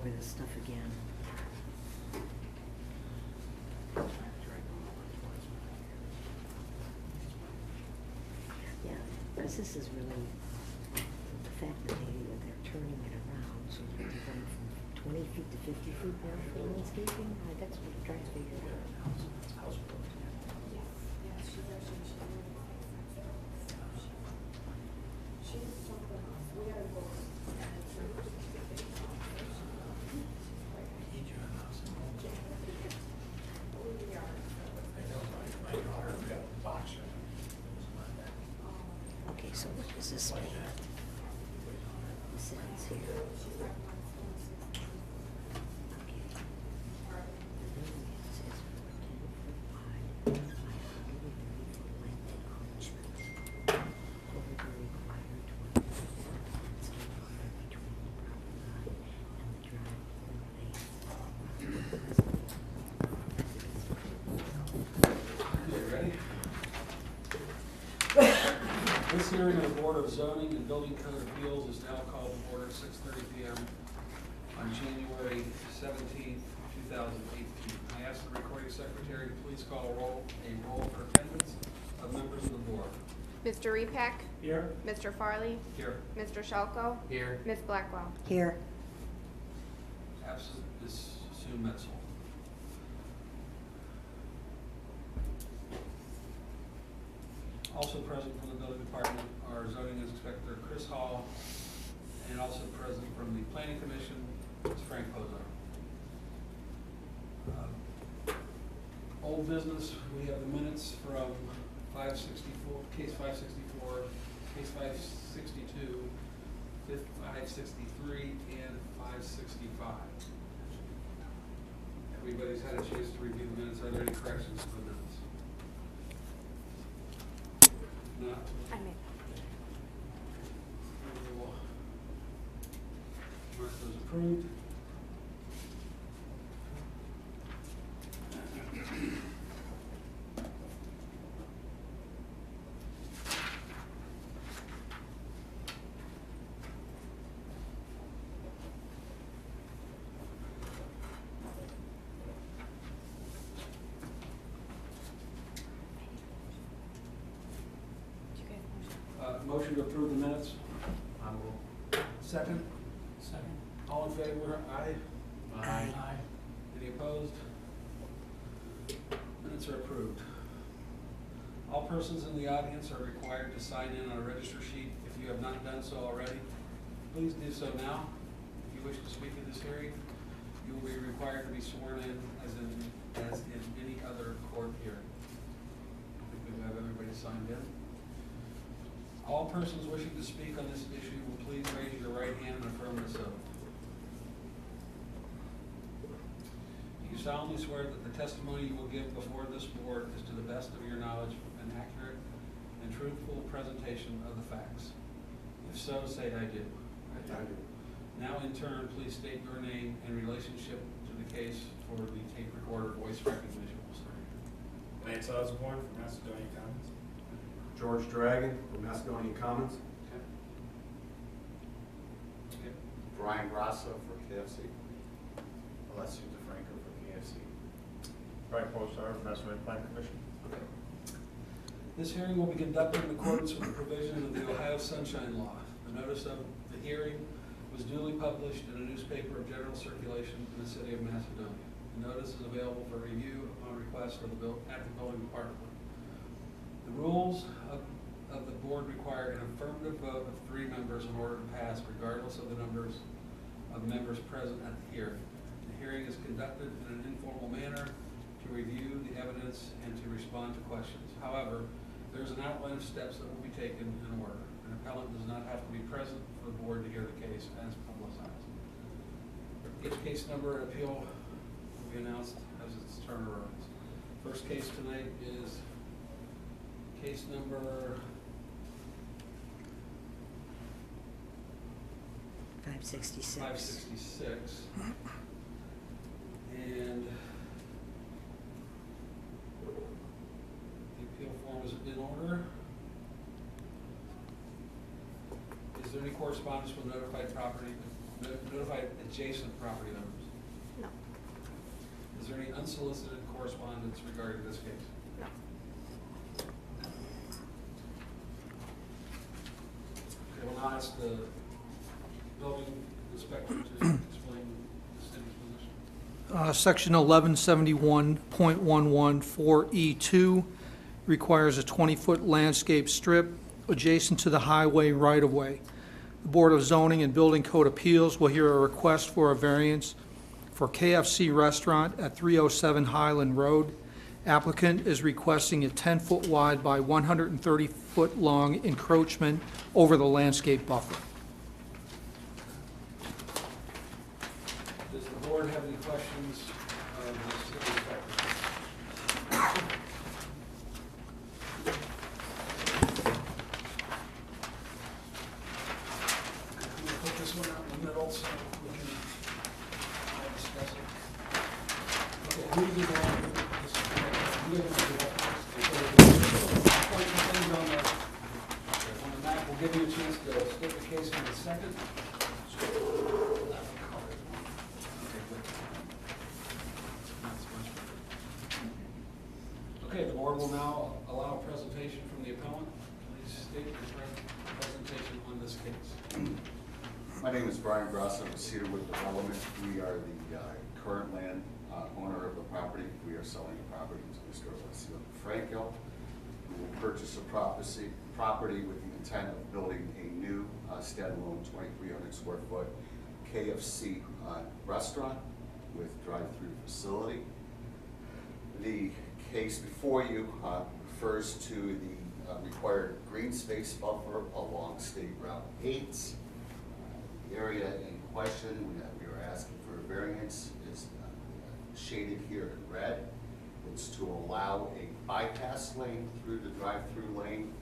over this stuff again. Yeah, because this is really the fact that they're turning it around, so they're going from 20 feet to 50 feet now for landscaping. That's what I'm trying to figure out. Okay, so what does this mean? It says here. Okay. It says 10 foot wide, 5 foot length encroachment over the required 20 foot landscape buffer between the property line and the driveway. Okay, ready? This hearing of the Board of Zoning and Building Code Appeals is now called to order at 6:30 p.m. on January 17th, 2018. I ask the recording secretary to please call a roll for attendance of members of the board. Mr. Repack? Here. Mr. Farley? Here. Mr. Shalko? Here. Ms. Blackwell? Here. Absent is Sue Metzel. Also present from the building department are zoning inspector Chris Hall, and also present from the planning commission is Frank Pozar. Old business, we have the minutes from 564, case 564, case 562, 563, and 565. Everybody's had a chance to review the minutes. Are there any corrections to the minutes? Not. I made. We will mark those approved. Motion to approve the minutes. I will. Second? Second. All in favor? Aye. Aye. Any opposed? Minutes are approved. All persons in the audience are required to sign in on a register sheet. If you have not done so already, please do so now. If you wish to speak in this hearing, you will be required to be sworn in as in any other court hearing. I think we have everybody signed in. All persons wishing to speak on this issue will please raise your right hand and affirm this oath. You solemnly swear that the testimony you will give before this board is to the best of your knowledge an accurate and truthful presentation of the facts. If so, say I do. I do. Now in turn, please state your name and relationship to the case for the tape recorder voice recognition. We'll start here. Lance Osborne from Macedonia Commons. George Dragon from Macedonia Commons. Okay. Okay. Brian Grasso for KFC. Alessio DeFranco for KFC. Frank Postar from Macedonia Planning Commission. Okay. This hearing will be conducted in accordance with the provisions of the Ohio Sunshine Law. The notice of the hearing was duly published in a newspaper of general circulation in the city of Macedonia. The notice is available for review upon request of at the building department. The rules of the board require an affirmative vote of 3 members in order to pass, regardless of the numbers of members present at the hearing. The hearing is conducted in an informal manner to review the evidence and to respond to questions. However, there is an outline of steps that will be taken in order. An appellant does not have to be present for the board to hear the case as publicized. Each case number and appeal will be announced as its turn arrives. First case tonight is case number 566. 566. And the appeal form is in order. Is there any correspondence with notified property Notify adjacent property owners. No. Is there any unsolicited correspondence regarding this case? No. Okay, we'll now ask the building inspector to explain the city's position. Section 1171.114E2 requires a 20-foot landscape strip adjacent to the highway right-of-way. The Board of Zoning and Building Code Appeals will hear a request for a variance for KFC Restaurant at 307 Highland Road. Applicant is requesting a 10-foot wide by 130-foot long encroachment over the landscape buffer. Does the board have any questions of the city inspector? We'll put this one out in the middle so we can all discuss it. Okay, who do you want? We'll give you a chance to split the case in a second. Okay, the board will now allow a presentation from the appellant. Please state your presentation on this case. My name is Brian Grosso with Cedarwood Development. We are the current land owner of the property. We are selling the property to Mr. Alessio Franco. We will purchase a property with the intent of building a new standalone 2,300 square foot KFC restaurant with drive-through facility. The case before you refers to the required green space buffer along State Route 8. The area in question that we are asking for a variance is shaded here in red. It's to allow a bypass lane through the drive-through lane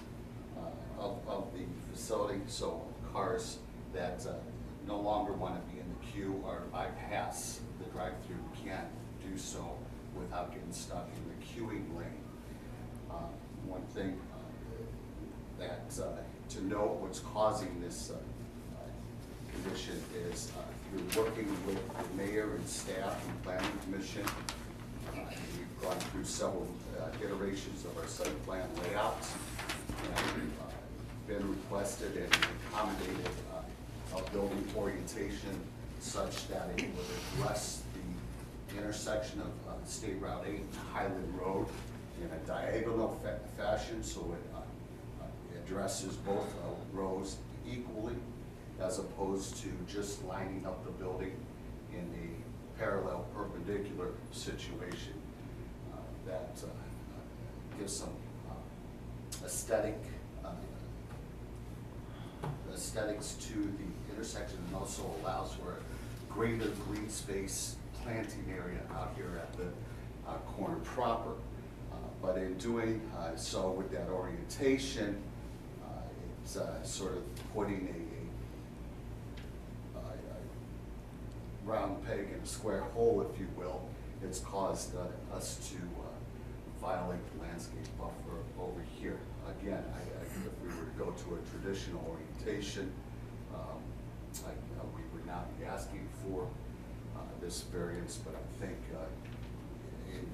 of the facility, so cars that no longer want to be in the queue or bypass the drive-through can do so without getting stuck in the queuing lane. One thing that to note what's causing this condition is through working with the mayor and staff and planning commission. We've gone through several iterations of our site plan layouts, and been requested and accommodated a building orientation such that it would address the intersection of State Route 8 and Highland Road in a diagonal fashion, so it addresses both rows equally, as opposed to just lining up the building in a parallel perpendicular situation. That gives some aesthetics to the intersection, and also allows for a greater green space planting area out here at the corner proper. But in doing so with that orientation, it's sort of putting a round peg in a square hole, if you will. It's caused us to violate the landscape buffer over here. Again, if we were to go to a traditional orientation, we would not be asking for this variance, but I think in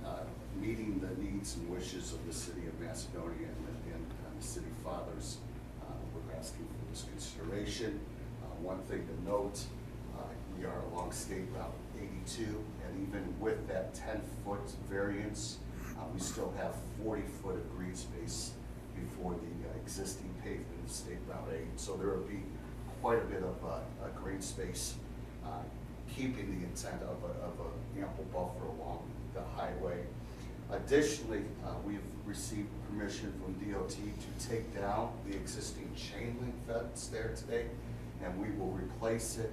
meeting the needs and wishes of the city of Macedonia and the city fathers, we're asking for this consideration. One thing to note, we are along State Route 82, and even with that 10-foot variance, we still have 40-foot of green space before the existing pavement of State Route 8. So there will be quite a bit of green space, keeping the intent of an ample buffer along the highway. Additionally, we've received permission from DOT to take down the existing chain link fence there today, and we will replace it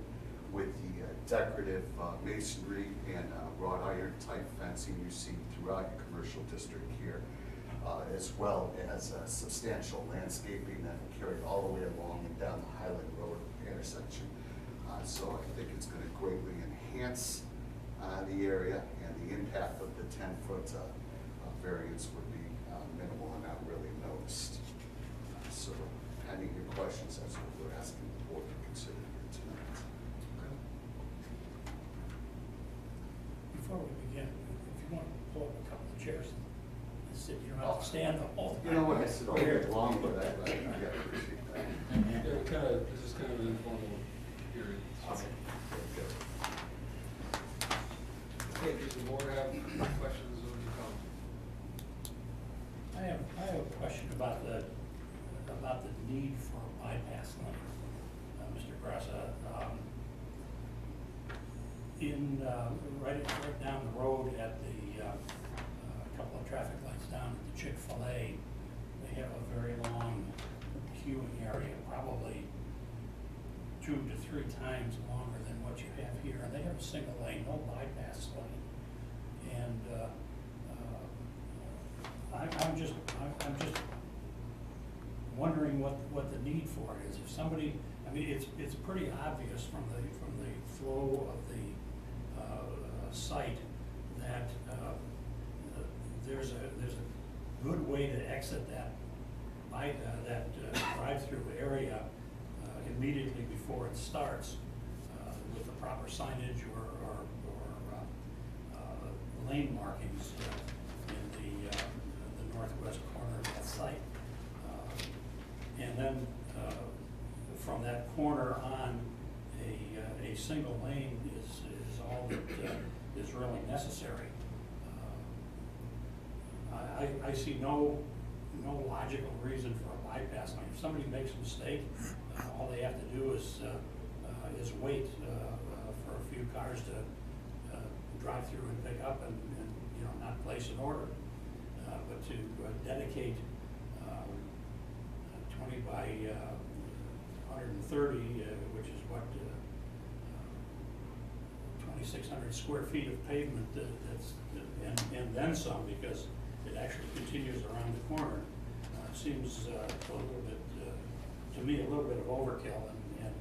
with the decorative masonry and wrought iron type fencing you see throughout your commercial district here, as well as substantial landscaping that will carry all the way along and down the Highland Road intersection. So I think it's going to greatly enhance the area, and the impact of the 10-foot variance would be minimal and not really noticed. So pending your questions, that's what we're asking the board to consider here tonight. Okay. sit, you don't have to stand the whole You time. know what, I said all day long, but I appreciate that. Yeah, this is kind of an informal hearing. Awesome. Okay, does the board have questions or any comments? I have a question about the need for a bypass lane, Mr. Grassa. Right down the road at the, a couple of traffic lights down at the Chick-fil-A, they have a very long queuing area, probably 2 to 3 times longer than what you have here. And they have a single lane, no bypass lane. And I'm just wondering what the need for it is. If somebody, I mean, it's pretty obvious from the flow of the site that there's a good way to exit that drive-through area immediately before it starts with the proper signage or lane markings in the northwest corner of that site. And then from that corner on, a single lane is all that is really necessary. I see no logical reason for a bypass lane. If somebody makes a mistake, all they have to do is wait for a few cars to drive through and pick up and not place an order. But to dedicate 20 by 130, which is what 2,600 square feet of pavement, and then some, because it actually continues around the corner, seems a little bit, to me, a little bit of overkill, and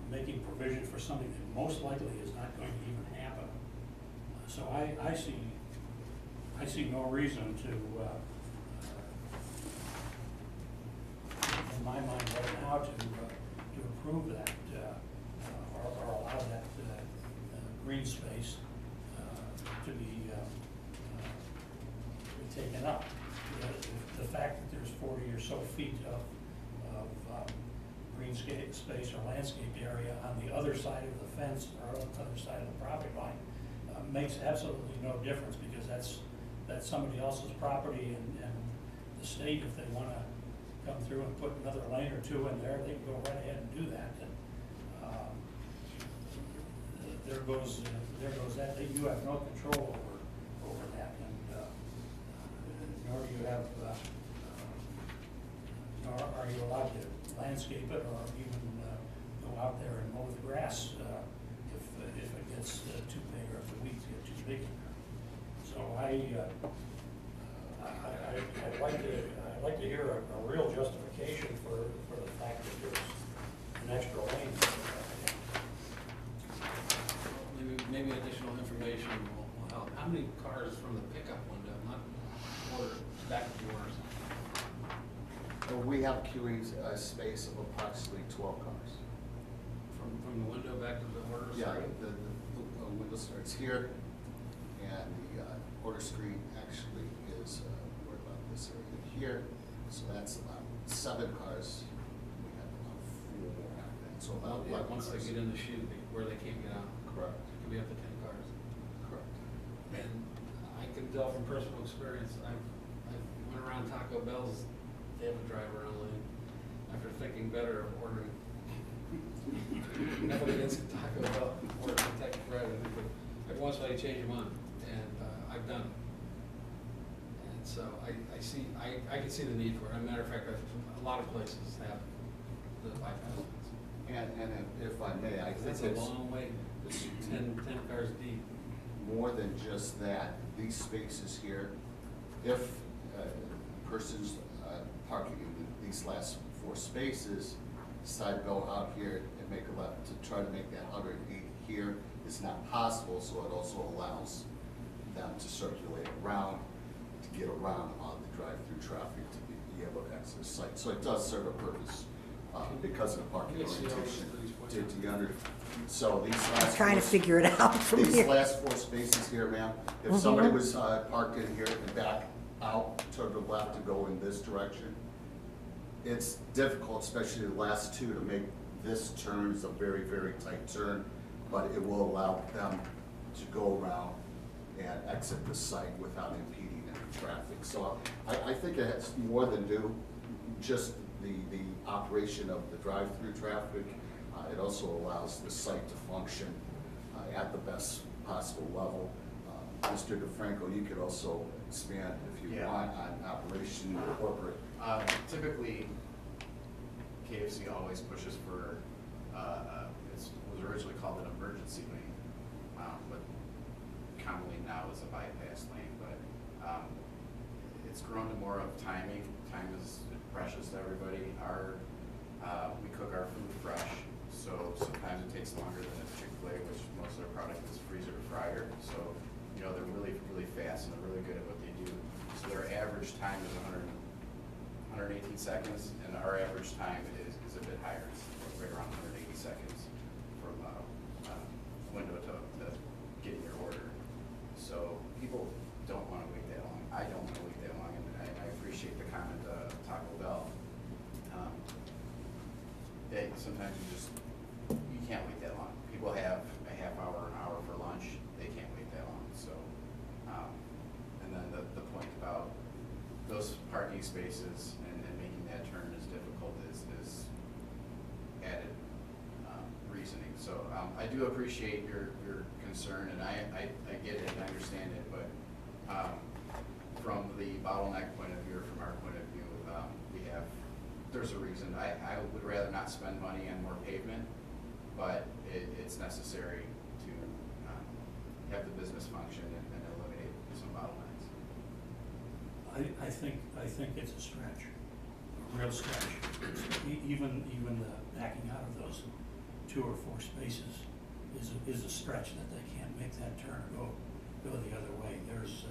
making provision for something that most likely is not going to even happen. So I see no reason to, in my mind right now, to approve that or allow that green space to be taken up. The fact that there's 40 or so feet of green space or landscape area on the other side of the fence or on the other side of the property line makes absolutely no difference, because that's somebody else's property, and the state, if they want to come through and put another lane or two in there, they can go right ahead and do that. And there goes that. You have no control over that, and nor do you have, nor are you allowed to landscape it or even go out there and mow the grass if it gets too big, or if the weeds get too big in there. So I'd like to hear a real justification for the fact that there's an extra lane. Maybe additional information will help. How many cars from the pickup window, not order, back to yours? We have queuing space of approximately 12 cars. From the window back to the order? Yeah, screen? the window starts here, and the order screen actually is right about this area here. So that's about 7 cars. We have about 4 after that, so about 11 Once they cars. get in the chute, where they can't get out. Correct. It could be up to 10 cars. Correct. And I can tell from personal experience, I went around Taco Bell's, they have a drive-around lane. After thinking better of ordering, nothing against Taco Bell, or Kentucky Fried, I think, but every once in a while you change your mind, and I've done it. And so I can see the need for it. As a matter of fact, a lot of places have the bypass lanes. And if I may, I think That's a it's long way, it's 10 cars deep. more than just that. These spaces here, if persons parking in these last 4 spaces decide to go out here and make a left to try to make that 180 here, it's not possible, so it also allows them to circulate around, to get around all the drive-through traffic to be able to exit the site. So it does serve a purpose because of the parking Yes, yeah, orientation. please point Do out. you so these I'm last. trying to four- figure it out from These here. last 4 spaces here, ma'am, if somebody was parked in here and back out to the left to go in this direction, it's difficult, especially the last 2, to make this turn is a very, very tight turn, but it will allow them to go around and exit the site without impeding any traffic. So I think it has more than do just the operation of the drive-through traffic. It also allows the site to function at the best possible level. Mr. DeFranco, you could also expand if you Yeah. want on operation corporate. Typically, KFC always pushes for, it was originally called an emergency lane, but commonly now is a bypass lane, but it's grown to more of timing. Time is precious to everybody. We cook our food fresh, so sometimes it takes longer than a Chick-fil-A, which most of their product is freezer to fryer. So, they're really, really fast and they're really good at what they do. So their average time is 118 seconds, and our average time is a bit higher. It's right around 180 seconds from window to getting your order. So people don't want to wait that long. I don't want to wait that long, and I appreciate the comment of Taco Bell. Sometimes you can't wait that long. People have a half hour, an hour for lunch. They can't wait that long. So, and then the point about those parking spaces and making that turn as difficult is added reasoning. So I do appreciate your concern, and I get it and I understand it, but from the bottleneck point of view, or from our point of view, there's a reason. I would rather not spend money on more pavement, but it's necessary to have the business function and eliminate some bottlenecks. I think it's a stretch, a real stretch. Even the backing out of those 2 or 4 spaces is a stretch that they can't make that turn or go the other way. There's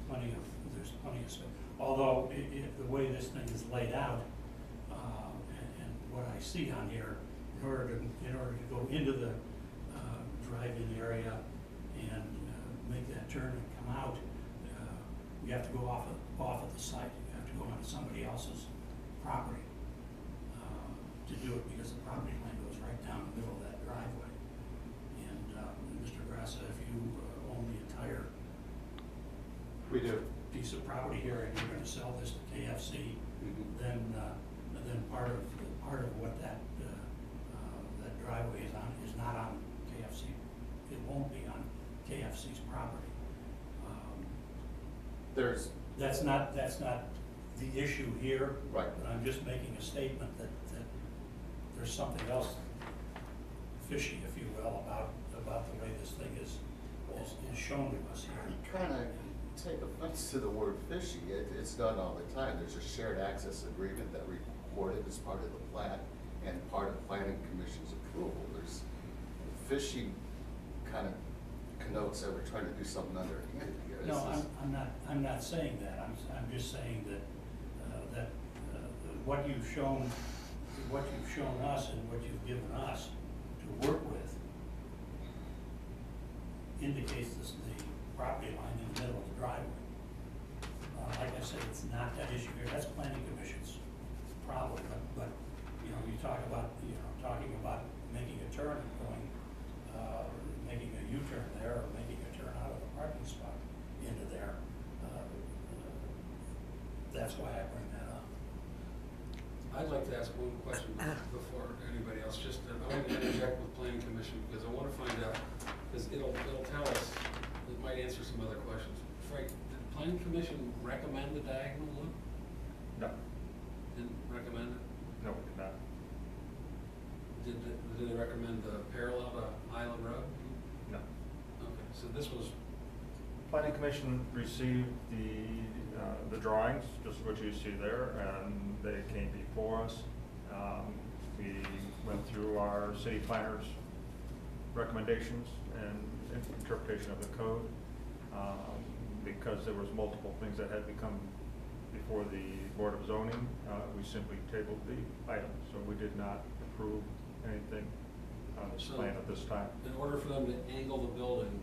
plenty of space. Although the way this thing is laid out, and what I see on here, in order to go into the drive-in area and make that turn and come out, you have to go off of the site. You have to go onto somebody else's property to do it, because the property line goes right down the middle of that driveway. And Mr. Grassa, if you own the entire We do. piece of property here and you're going to sell this to KFC, then part of what that driveway is on is not on KFC. It won't be on KFC's property. That's not the issue here. Right. But I'm just making a statement that there's something else fishy, if you will, about the way this thing is shown to us here. You kind of take offense to the word fishy. It's done all the time. There's a shared access agreement that we recorded as part of the plat and part of planning commission's approval. There's fishy kind of connotes that we're trying to do something underhanded here. No, I'm not saying that. I'm just saying that what you've shown us and what you've given us to work with indicates the property line in the middle of the driveway. Like I said, it's not that issue here. That's planning commission's problem. But you talk about talking about making a turn and going, making a U-turn there, or making a turn out of the parking spot into there. That's why I bring that up. I'd like to ask one question before anybody else. Just, I want to interject with planning commission because I want to find out, because it'll tell us, it might answer some other questions. Frank, did planning commission recommend the diagonal loop? No. Didn't recommend it? No, we did not. Did they recommend the parallel to Island Road? No. Okay, so this was, Planning Commission received the drawings, just what you see there, and they came before us. We went through our city planners' recommendations and interpretation of the code, because there was multiple things that had become before the Board of Zoning, we simply tabled the item, so we did not approve anything on this So- plan at this time. In order for them to angle the building,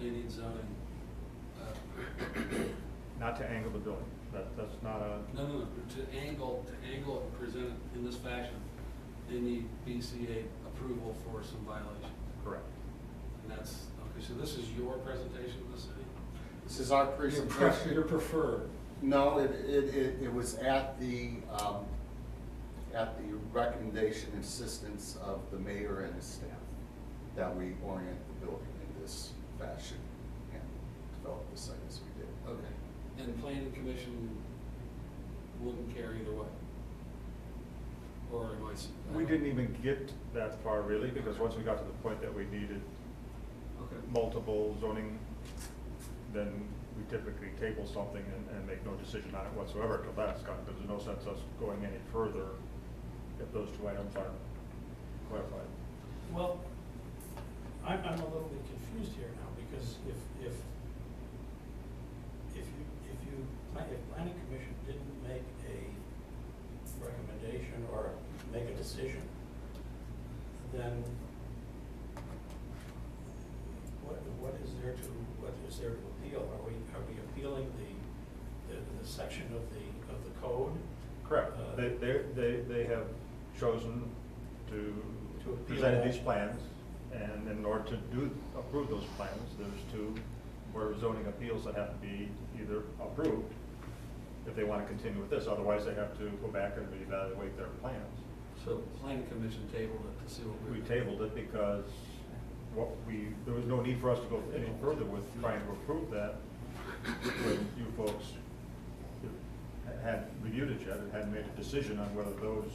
they need zoning. Not to angle the building, that's not a, No, to angle it and present it in this fashion, they need BZA approval for some violation. correct. And that's, okay, so this is your presentation of the city? This is our Your presentation. preferred. No, it was at the recommendation and insistence of the mayor and his staff that we orient the building in this fashion and develop the site as we did. Okay. And planning commission wouldn't care either way? Or am I? We didn't even get that far really, because once we got to the point that we needed Okay. multiple zoning, then we typically table something and make no decision on it whatsoever until that's gone, because there's no sense us going any further if those two items aren't clarified. Well, I'm a little bit confused here now, because if planning commission didn't make a recommendation or make a decision, then what is there to appeal? Are we appealing the section of the code? Correct. Uh, They have chosen to To appeal present that. these plans, and in order to approve those plans, there's two zoning appeals that have to be either approved if they want to continue with this, otherwise they have to go back and reevaluate their plans. So planning commission tabled it to see what We tabled it because there was no need for us to go any further with trying to approve that when you folks hadn't reviewed it yet and hadn't made a decision on whether those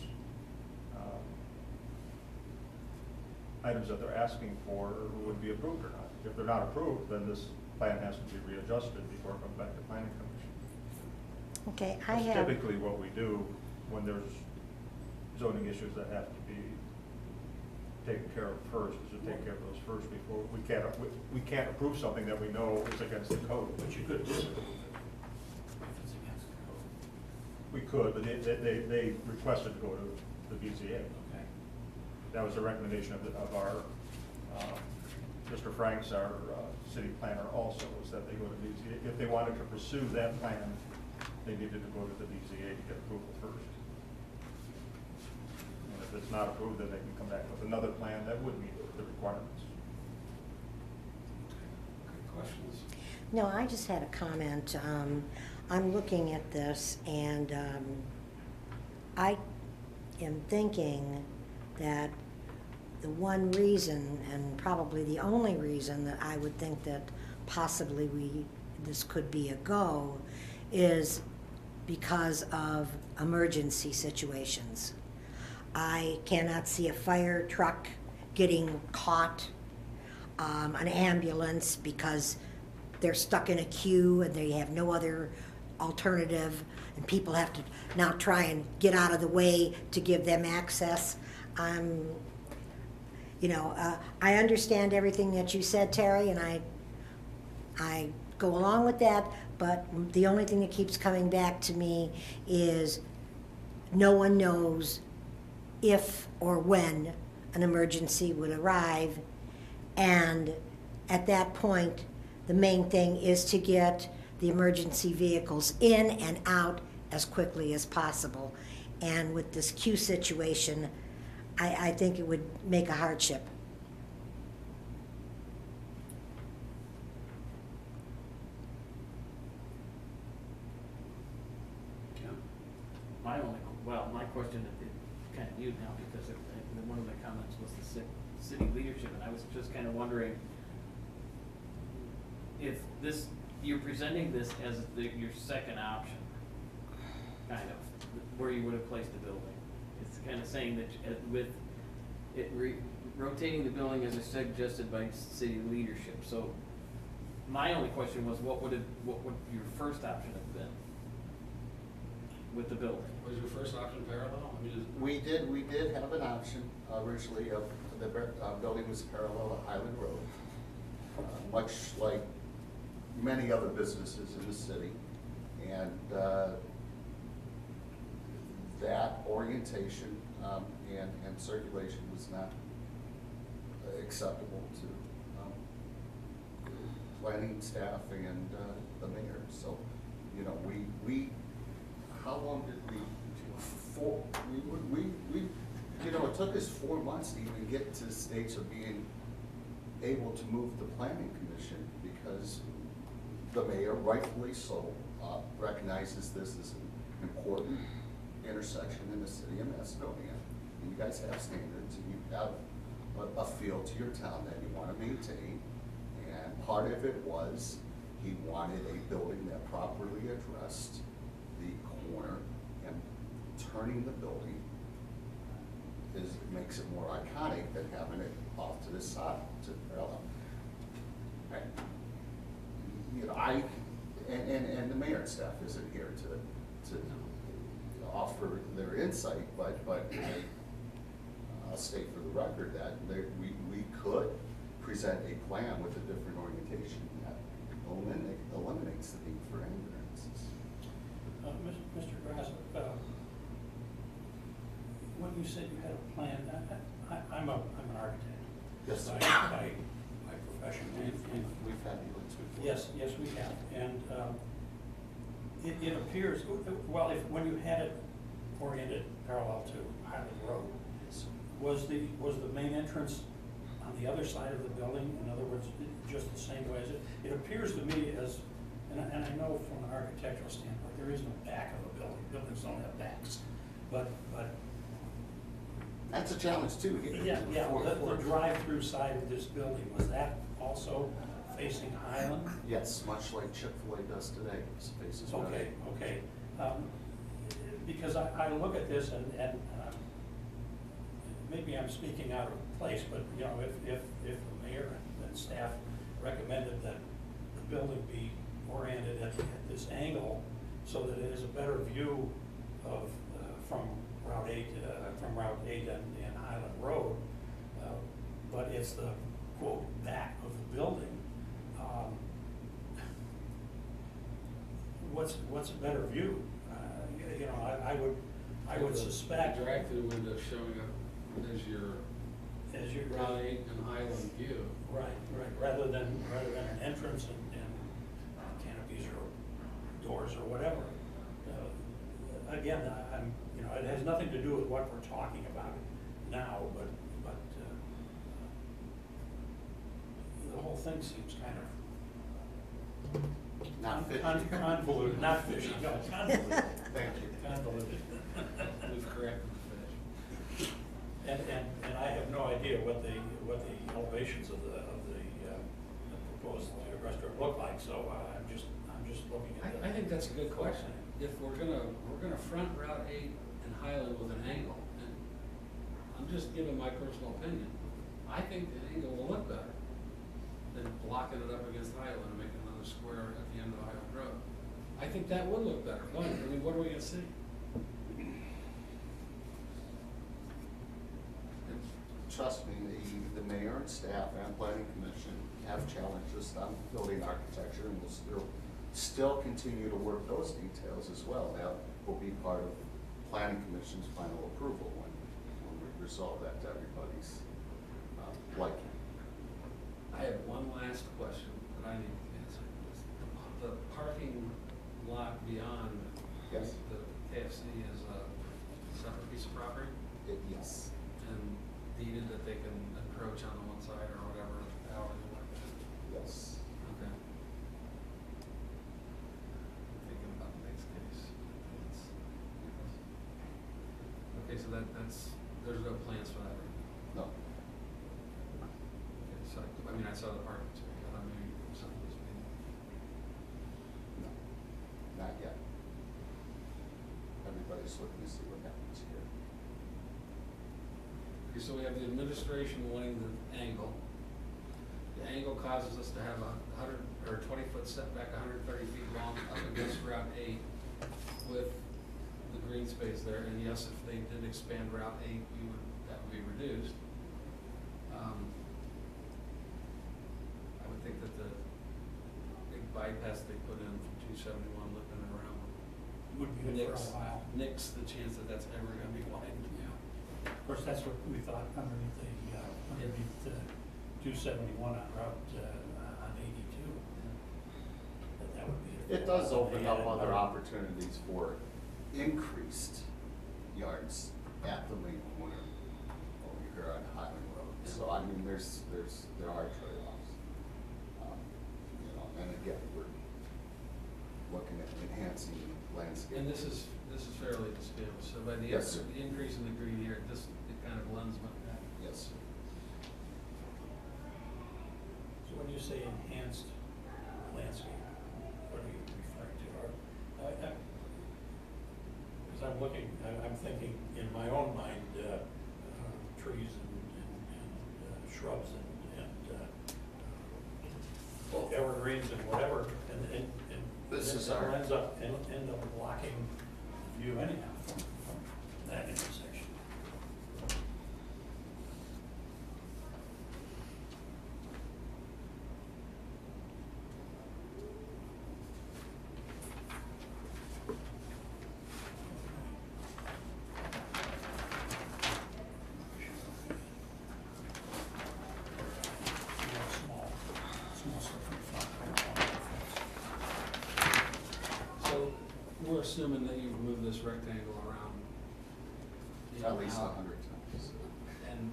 items that they're asking for would be approved or not. If they're not approved, then this plan has to be readjusted before it comes back to planning commission. Okay, That's typically what we do when there's zoning issues that have to be taken care of first, is to take care of those first before, we can't approve something that we know is against the code. But you could disapprove it if it's against the code. We could, but they requested to go to the BZA. Okay. That was the recommendation of our, Mr. Franks, our city planner also, was that they go to BZA. If they wanted to pursue that plan, they needed to go to the BZA to get approval first. And if it's not approved, then they can come back with another plan that would meet the requirements. Questions? No, I just had a comment. I'm looking at this and I am thinking that the one reason, and probably the only reason that I would think that possibly this could be a go, is because of emergency situations. I cannot see a fire truck getting caught, an ambulance, because they're stuck in a queue and they have no other alternative, and people have to now try and get out of the way to give them access. I understand everything that you said, Terry, and I go along with that, but the only thing that keeps coming back to me is no one knows if or when an emergency would arrive, and at that point, the main thing is to get the emergency vehicles in and out as quickly as possible. And with this queue situation, I think it would make a hardship. My question is kind of mute now because one of the comments was the city leadership, and I was just kind of wondering if you're presenting this as your second option, kind of, where you would have placed the building. It's kind of saying that with rotating the building as suggested by city leadership. So my only question was, what would your first option have been with the building? Was your first option parallel? I mean, We did have an option originally of the building was parallel to Highland Road, much like many other businesses in the city. And that orientation and circulation was not acceptable to planning staff and the mayor. So, you know, we how long did we, you know, it took us 4 months to even get to the stage of being able to move the planning commission, because the mayor, rightfully so, recognizes this as an important intersection in the city of Macedonia. And you guys have standards, and you have a feel to your town that you want to maintain. And part of it was, he wanted a building that properly addressed the corner, and turning the building makes it more iconic than having it off to the side, to parallel. Right. You know, and the mayor and staff isn't here to offer their insight, but I'll state for the record that we could present a plan with a different orientation that eliminates the need for any variances. Mr. Grass, when you said you had a plan, I'm an architect. Yes, sir. By profession. And We've had dealings before. yes, we have. And it appears, well, when you had it oriented parallel to Highland Road, was the main entrance on the other side of the building? In other words, just the same way as it? It appears to me as, and I know from an architectural standpoint, there is no back of a building. Buildings don't have backs. But That's a challenge too. yeah, the drive-through side of this building, was that also facing Highland? Yes, much like Chick-fil-A does today, it faces right. Okay. Because I look at this and maybe I'm speaking out of place, but you know, if the mayor and staff recommended that the building be oriented at this angle so that it is a better view of from Route 8 and Highland Road, but it's the quote back of the building. What's a better view? You know, I would suspect. The drive-through window showing up as your Route 8 and Highland view. Right, rather than an entrance and canopies or doors or whatever. Again, you know, it has nothing to do with what we're talking about now, but the whole thing seems kind of Not fishy. convoluted, not fishy, no, convoluted. Thank you. Convoluted. We've corrected the fish. And I have no idea what the elevations of the proposed restaurant look like, so I'm just looking at that. I think that's a good question. If we're gonna front Route 8 and Highland with an angle, and I'm just giving my personal opinion, I think the angle will look better than blocking it up against Highland and making another square at the end of Highland Road. I think that would look better. Why? I mean, what are we gonna see? Trust me, the mayor and staff and planning commission have challenged us on building architecture, and we'll still continue to work those details as well. That will be part of planning commission's final approval when we resolve that to everybody's liking. I have one last question that I need to answer. The parking lot beyond Yes. the KFC is a separate piece of property Yes. and deeded that they can approach on the one side or whatever, however they want that. Yes. Okay. Thinking about the next case. Okay, so there's no plans for that right now? No. Okay, so, I mean, I saw the parking too, but I mean, something was being. No. Not yet. Everybody's looking to see what happens here. Okay, so we have the administration wanting the angle. The angle causes us to have a 20-foot setback, 130 feet long up against Route 8 with the green space there. And yes, if they did expand Route 8, that would be reduced. I would think that the big bypass they put in from 271 looping around would would be good for a while. nix the chance that that's ever gonna be widened. Yeah. Of course, that's what we thought underneath the 271 on Route, on 82. That would be. It does open up Yeah, other opportunities for increased yards at the main corner over here on Highland Road. So I mean, there are trade-offs. You know, and again, we're looking at enhancing landscape. And this is fairly to scale, so by the Yes, sir. the increase in the green here, it kind of blends with that. Yes. So when you say enhanced landscape, what are you referring to? Because I'm looking, I'm thinking in my own mind, trees and shrubs and evergreens and whatever, and This is it our- ends up blocking view anyhow from that intersection. So we're assuming that you've moved this rectangle around. you know, At least out, 100 times. And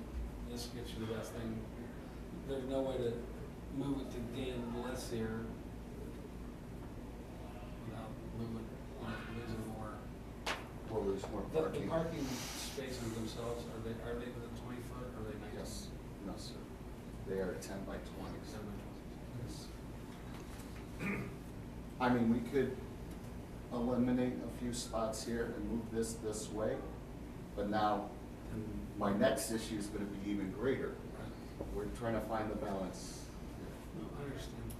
this gets you the best thing. There's no way to move it to gain less here without losing more. Well, there's more The parking. parking spaces themselves, are they within 20 foot, or are they 19? Yes, no, sir. They are 10 by 20. 10 by 20. Yes. I mean, we could eliminate a few spots here and move this way, but now And my next issue is gonna be even greater. right. We're trying to find the balance. No, I understand.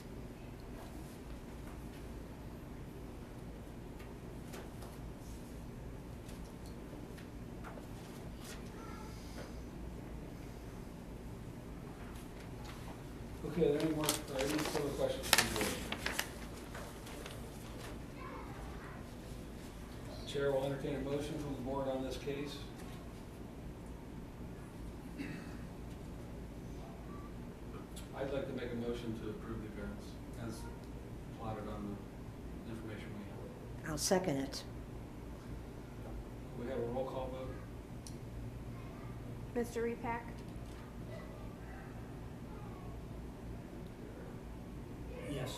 Okay, are there any more, any further questions from the board? Chair will entertain a motion from the board on this case. I'd like to make a motion to approve the variance as plotted on the information we have. I'll second it. We have a roll call vote? Mr. Repack? Yes.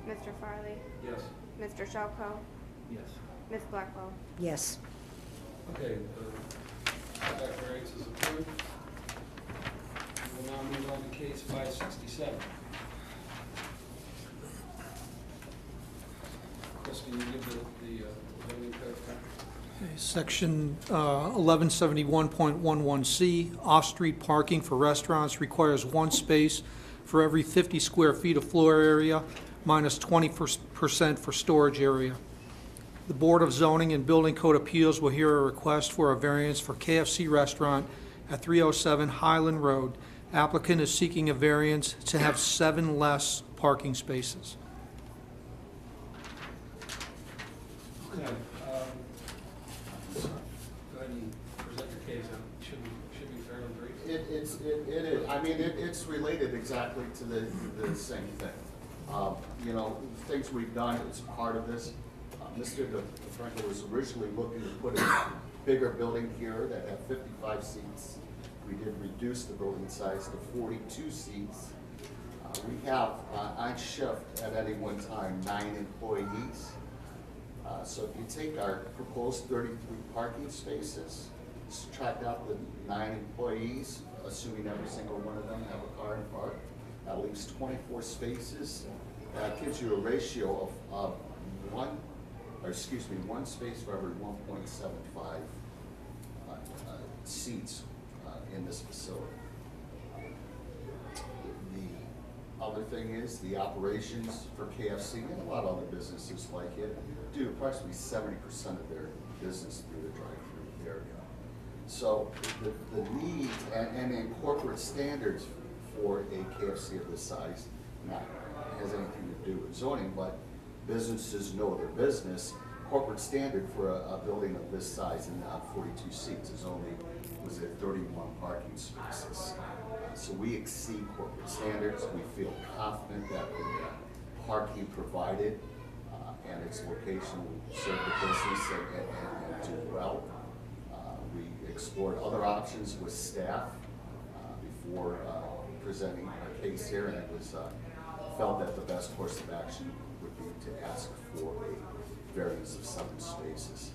Mr. Farley? Yes. Mr. Shelko? Yes. Ms. Blackwell? Yes. Okay, the setback variance is approved. We will now move on to case 567. Chris, can you give the zoning code? Okay, Section 1171.11C, off-street parking for restaurants requires one space for every 50 square feet of floor area, minus 20% for storage area. The Board of Zoning and Building Code Appeals will hear a request for a variance for KFC Restaurant at 307 Highland Road. Applicant is seeking a variance to have 7 less parking spaces. Okay, go ahead and present your case. It should be fairly brief. It is, I mean, it's related exactly to the same thing. You know, things we've done as part of this. Mr. DeFranco was originally looking to put a bigger building here that had 55 seats. We did reduce the building size to 42 seats. We have on shift at any one time 9 employees. So if you take our proposed 33 parking spaces, subtract out the 9 employees, assuming every single one of them have a car in park, that leaves 24 spaces. That gives you a ratio of one space for every 1.75 seats in this facility. The other thing is the operations for KFC and a lot of other businesses like it do approximately 70% of their business through the drive-through area. So the need and in corporate standards for a KFC of this size, not has anything to do with zoning, but businesses know their business. Corporate standard for a building of this size and 42 seats is only, was it 31 parking spaces. So we exceed corporate standards. We feel confident that the parking provided and its location will serve the business and do well. We explored other options with staff before presenting our case here, and it was felt that the best course of action would be to ask for a variance of 7 spaces.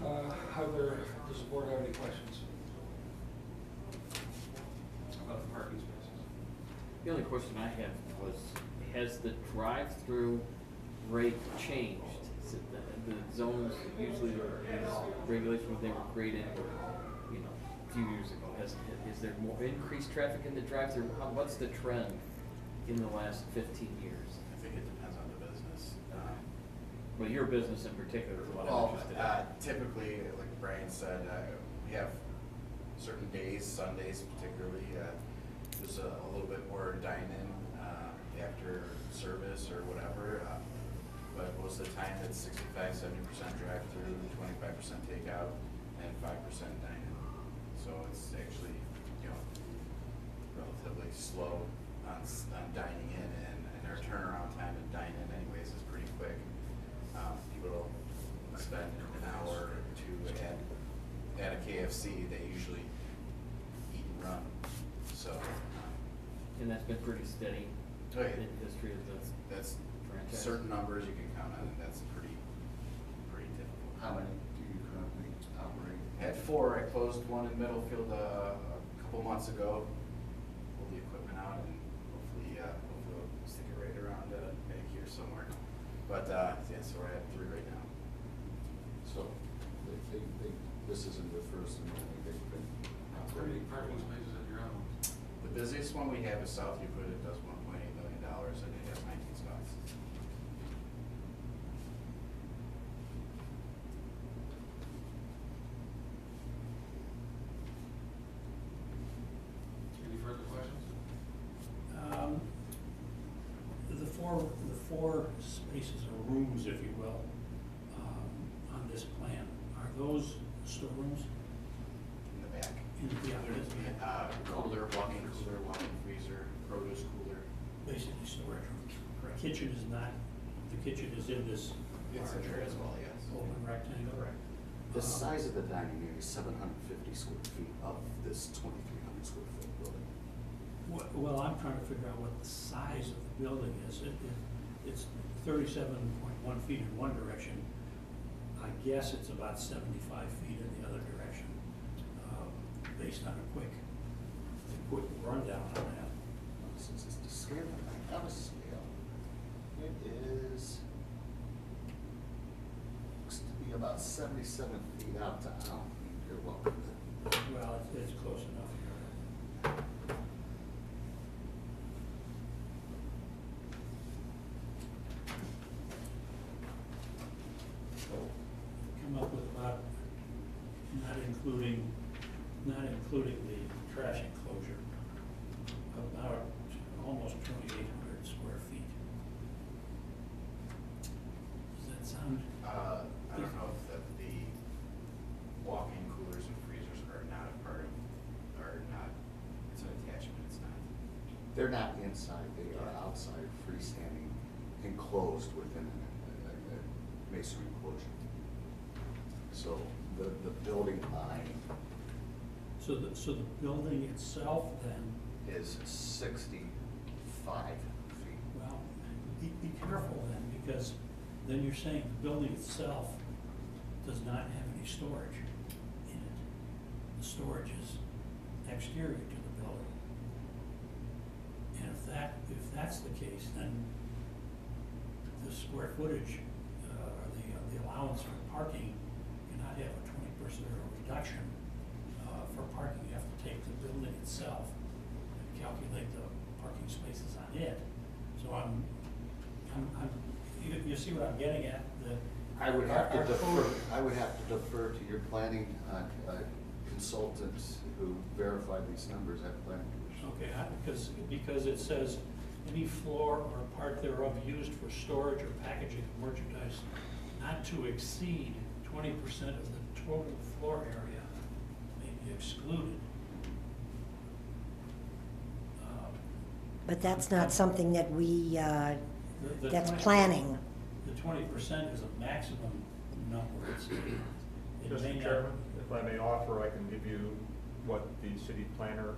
Does the board have any questions about the parking spaces? The only question I have was, has the drive-through rate changed? Is it the zones, usually these regulations, they were created, you know, a few years ago. Is there more increased traffic in the drive-through? What's the trend in the last 15 years? I think it depends on the business. Well, your business in particular is what I'm Well, interested in. typically, like Brian said, we have certain days, Sundays particularly, there's a little bit more dine-in after service or whatever. But most of the time, it's 65–70% drive-through, 25% takeout, and 5% dine-in. So it's actually, you know, relatively slow on dining in, and our turnaround time in dine-in anyways is pretty quick. People will spend an hour or two at a KFC. They usually eat and run. So, And that's been pretty steady oh yeah, in the history of the that's franchise. certain numbers you can count on, and that's pretty typical. How many do you currently operate? Had 4. I closed one in Middlefield a couple months ago. Pulled the equipment out, and hopefully we'll stick it right around back here somewhere. But yeah, so we're at 3 right now. So this isn't the first and only they've been How many operating. parking spaces at your own? The busiest one we have is South Euclid. It does $1.8 million, and it has 19 spots. Any further questions? The four spaces or rooms, if you will, on this plan, are those storerooms? In the back. Yeah, there is. Cooler, walk-in cooler, walk-in freezer, produce cooler. Basically storage rooms. Kitchen is not, the kitchen is in this It's in there as well, yes. open rectangle. Correct. The size of the dining area is 750 square feet of this 2,300 square foot building. Well, I'm trying to figure out what the size of the building is. It's 37.1 feet in one direction. I guess it's about 75 feet in the other direction, based on a quick rundown on that. Since it's to scale, I have a scale. It is, looks to be about 77 feet out to out. You're welcome. Well, it's close enough here. Come up with about, not including the trash enclosure, about almost 2,800 square feet. Does that sound? I don't know if the walk-in coolers and freezers are not a part of, are not, it's an attachment, it's not. They're not inside, they are outside, freestanding, enclosed within a masonry enclosure. So the building line So the building itself then, is 65 feet. well, be careful then, because then you're saying the building itself does not have any storage in it. The storage is exterior to the building. And if that's the case, then the square footage, or the allowance for parking cannot have a 20% reduction for parking. You have to take the building itself and calculate the parking spaces on it. So you see what I'm getting at? I would have to our defer, code- I would have to defer to your planning consultants who verify these numbers at planning commission. Okay, because it says any floor or part thereof used for storage or packaging of merchandise not to exceed 20% of the total floor area may be excluded. But that's not something that we, The that's 20% planning. The 20% is a maximum number. It may Mr. not- Chairman, if I may offer, I can give you what the city planner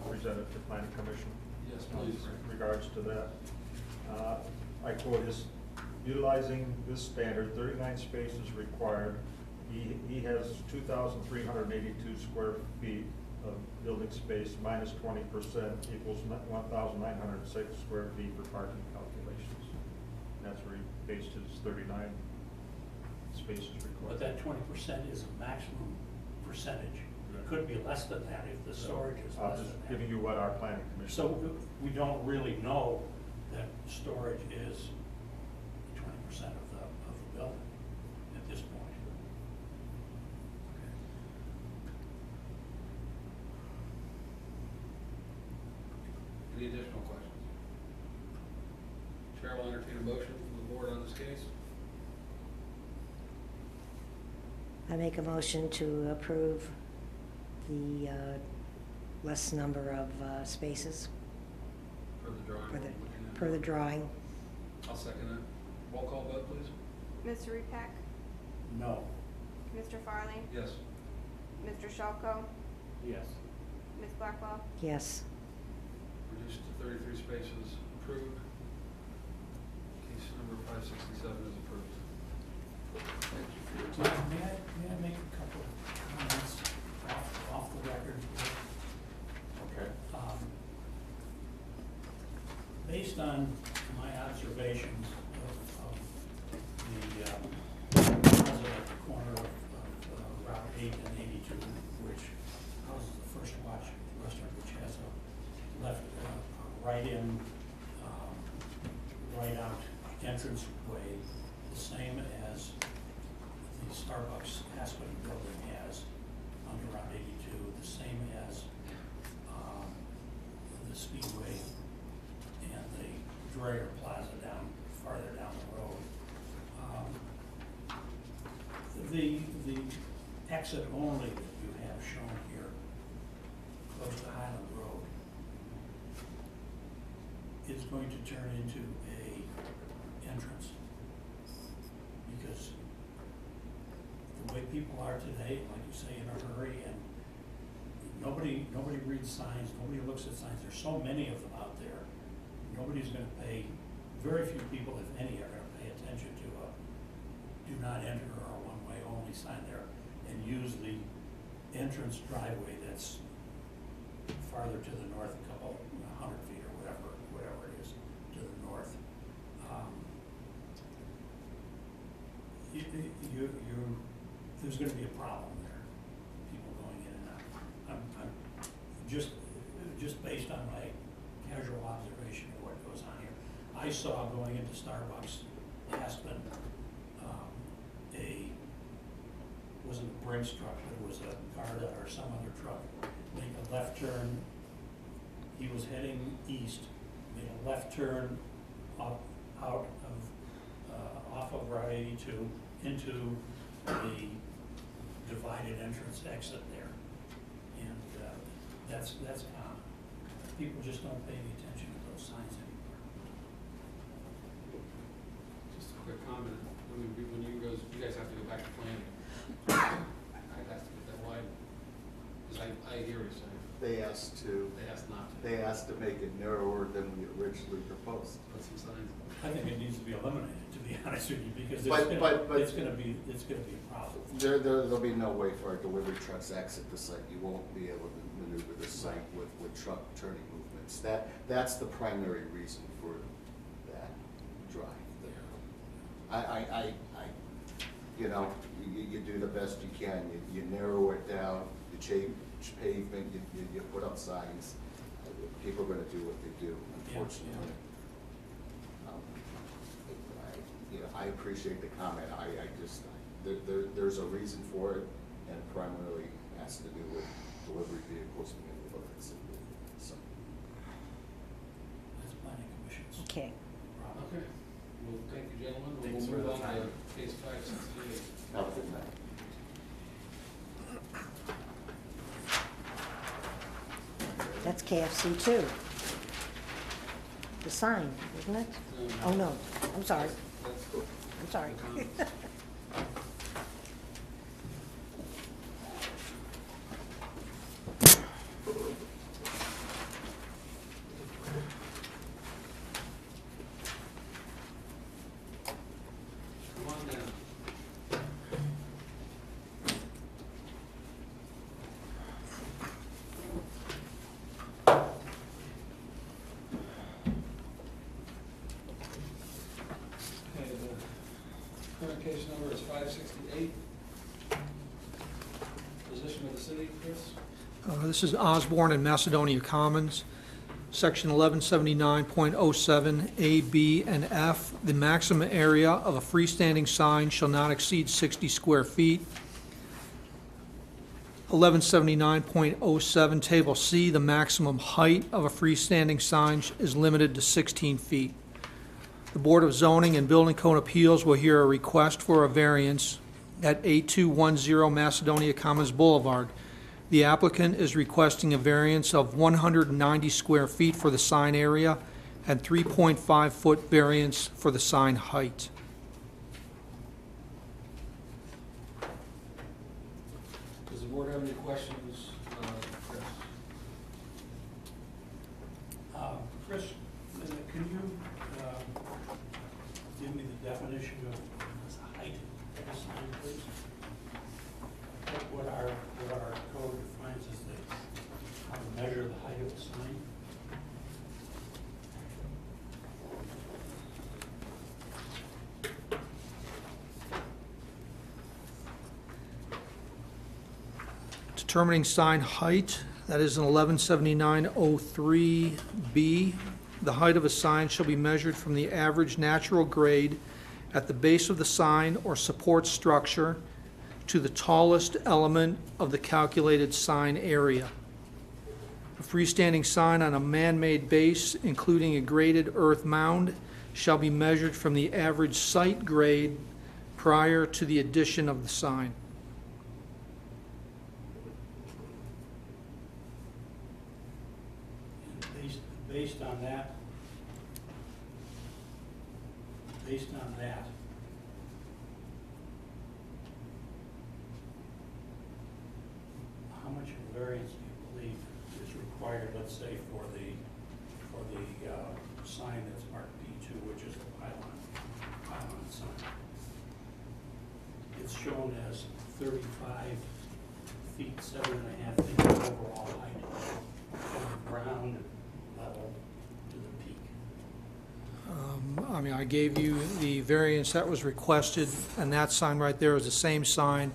presented to planning commission. Yes, please. In regards to that. I quote, is utilizing this standard, 39 spaces required. He has 2,382 square feet of building space minus 20% equals 1,906 square feet for parking calculations. And that's where he based his 39 spaces required. But that 20% is a maximum percentage. It could be less than that if the storage is I'm less just than that. giving you what our planning commission. So we don't really know that storage is 20% of the building at this point. Any additional questions? Chair will entertain a motion from the board on this case. I make a motion to approve the less number of spaces Per the drawing. per we're looking at. per the drawing. I'll second that. Roll call vote, please. Mr. Repack? No. Mr. Farley? Yes. Mr. Shalko? Yes. Ms. Blackwell? Yes. Reduced to 33 spaces, approved. Case number 567 is approved. Thank you for your time. May I make a couple of comments off the record? Okay. Based on my observations of the plaza at the corner of Route 8 and 82, which houses the First Watch restaurant, which has a left, right-in, right-out entranceway, the same as the Starbucks Aspen building has under Route 82, the same as the Speedway and the Dreyer Plaza farther down the road. The exit only that you have shown here, close to Highland Road, is going to turn into a entrance. Because the way people are today, like you say, in a hurry, and nobody reads signs, nobody looks at signs. There's so many of them out there. Nobody's gonna pay, very few people, if any, are gonna pay attention to a do not enter or a one-way only sign there and use the entrance driveway that's farther to the north, a couple 100 feet or whatever it is to the north. There's gonna be a problem there, people going in and out. I'm just based on my casual observation of what goes on here. I saw going into Starbucks, Aspen, wasn't a Brinks truck, but it was a Garda or some other truck, make a left turn. He was heading east, made a left turn off of Route 82 into the divided entrance exit there. And that's common. People just don't pay any attention to those signs anymore. Just a quick comment. When you guys have to go back to planning. I'd have to get that wide, because I hear what you're saying. They asked not to. they asked to make it narrower than we originally proposed. Put some signs. I think it needs to be eliminated, to be honest with you, because But- it's gonna be a problem. There'll be no way for our delivery trucks to exit the site. You won't be able to maneuver the site with truck turning movements. That's the primary reason for that drive there. You do the best you can. You narrow it down, you change pavement, you put up signs. People are gonna do what they do, unfortunately. I appreciate the comment. There's a reason for it, and it primarily has to do with delivery vehicles and neighborhoods. So, That's plenty Okay. Okay. Well, thank you, gentlemen. Thanks for We'll the move on time. to case 568. Have a good night. That's KFC too. The sign, isn't it? Oh, no, I'm sorry, That's I'm sorry. Come on down. Okay, the current case number is 568. Position of the city, Chris? This is Osborne and Macedonia Commons, Section 1179.07 A, B, and F. The maximum area of a freestanding sign shall not exceed 60 square feet. 1179.07 Table C, the maximum height of a freestanding sign is limited to 16 feet. The Board of Zoning and Building Code Appeals will hear a request for a variance at 8210 Macedonia Commons Boulevard. The applicant is requesting a variance of 190 square feet for the sign area and 3.5-foot variance for the sign height. Does the board have any questions, Chris? Chris, can you give me the definition of the height of the sign, please? What our code defines as how to measure the height of the sign? Determining sign height, that is in 1179.03B. The height of a sign shall be measured from the average natural grade at the base of the sign or support structure to the tallest element of the calculated sign area. A freestanding sign on a man-made base, including a graded earth mound, shall be measured from the average site grade prior to the addition of the sign. And based on that, how much of a variance do you believe is required, let's say, for the sign that's marked B2, which is the pylon sign? It's shown as 35 feet, 7.5 feet overall height from the ground level to the peak. I mean, I gave you the variance that was requested, and that sign right there is the same sign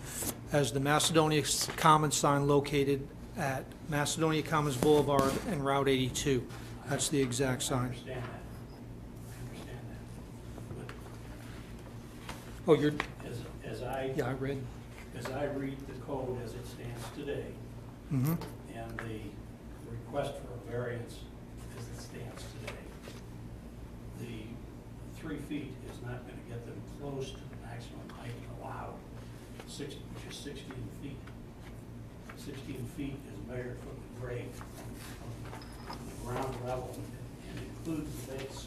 as the Macedonia Commons sign located at Macedonia Commons Boulevard and Route 82. That's the exact I sign. understand that. Oh, you're, But yeah, I read. as I read the code as it stands today, Mm-hmm. and the request for a variance as it stands today, the 3 feet is not going to get them close to the maximum height allowed, which is 16 feet. 16 feet is measured from the grade, from the ground level, and includes the base.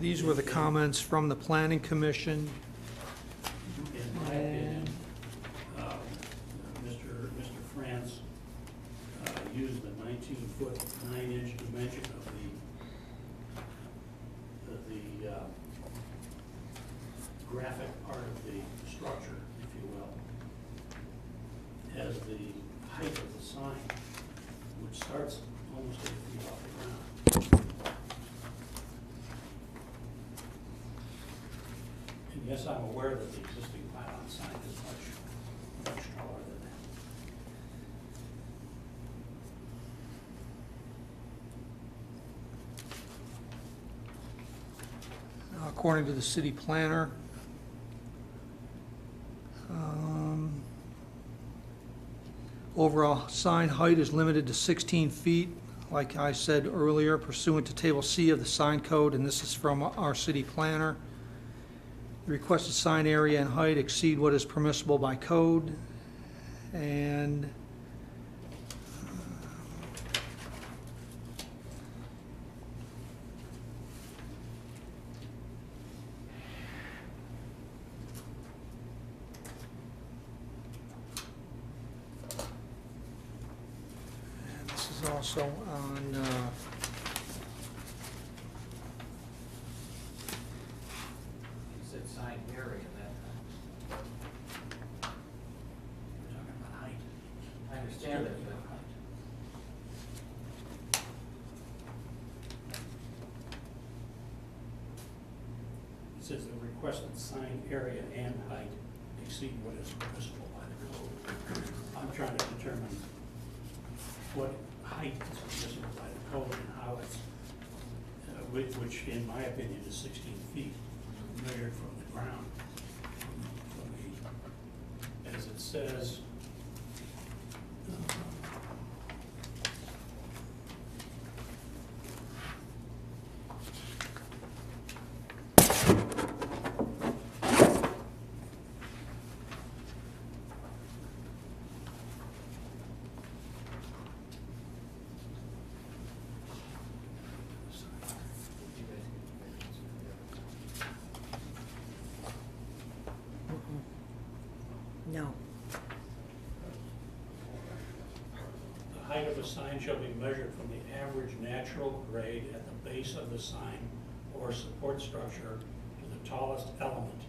These were the comments from the Planning Commission. In my opinion, Mr. France used the 19-foot, 9-inch dimension of the graphic part of the structure, if you will, as the height of the sign, which starts almost 8 feet off the ground. And yes, I'm aware that the existing pylon sign is much taller than that. According to the city planner, Overall sign height is limited to 16 feet, like I said earlier, pursuant to Table C of the sign code, and this is from our city planner. The requested sign area and height exceed what is permissible by code, and this is also on, You said sign area that We're talking about height. I understand that, but It says the requested sign area and height exceed what is permissible by the code. I'm trying to determine what height is permissible by the code and how it's, which in my opinion is 16 feet measured from the ground. From the, as it says, No. the height of a sign shall be measured from the average natural grade at the base of the sign or support structure to the tallest element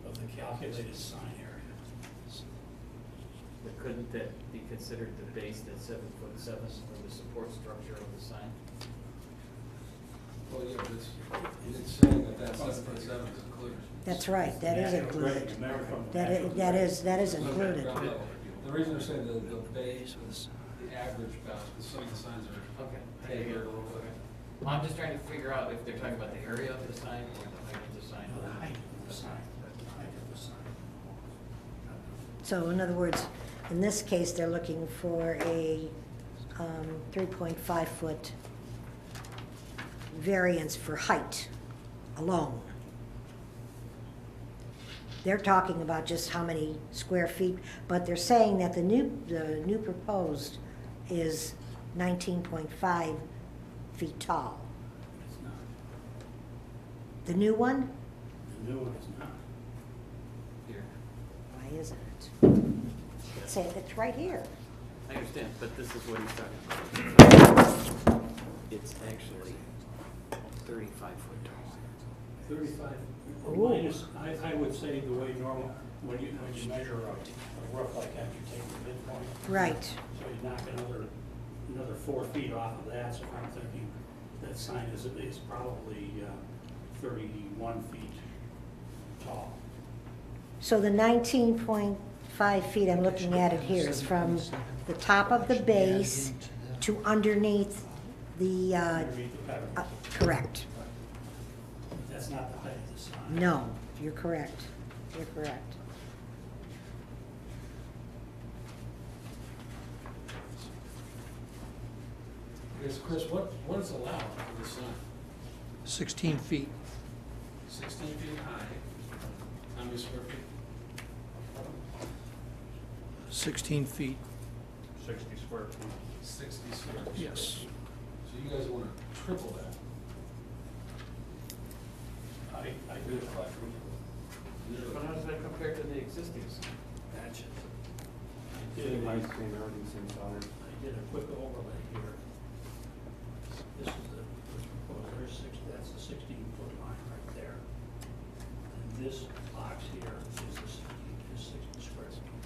of the calculated sign area. But couldn't that be considered the base that's 7'7" or the support structure of the sign? Well, yeah, but it's saying that that 7'7" is included. That's right, that is Natural grade, included. measured from the That natural is, grade. that is included. The reason they're saying the base was the average value, because some of the signs are Okay. bigger. Well, I'm just trying to figure out if they're talking about the area of the sign or the height of the sign. No, the height of the sign, the height of the sign. So in other words, in this case, they're looking for a 3.5-foot variance for height alone. They're talking about just how many square feet, but they're saying that the new proposed is 19.5 feet tall. It's not. The new one? The new one is not. Here. Why isn't it? It's right here. I understand, but this is what he's talking about. It's actually 35 foot tall. 35, Ooh. minus, I would say the way normal, when you measure a roof like that, you take the midpoint. Right. So you knock another 4 feet off of that, so I'm thinking that sign is probably 31 feet tall. So the 19.5 feet, I'm looking at it here, is from the top of the base to underneath the, Underneath the pavement. correct. That's not the height of the sign. No, you're correct. You're correct. I guess, Chris, what is allowed for the sign? 16 feet. 16 feet high, how many square feet? 16 feet, 60 square feet. 60 square feet. yes. So you guys want to triple that? I do it like. But how does that compare to the existing sign? Gotcha. Same height, same everything, same size. I did a quick overlay here. This is the proposed, there's 60, that's the 16-foot line right there. And this box here is the 60 square feet.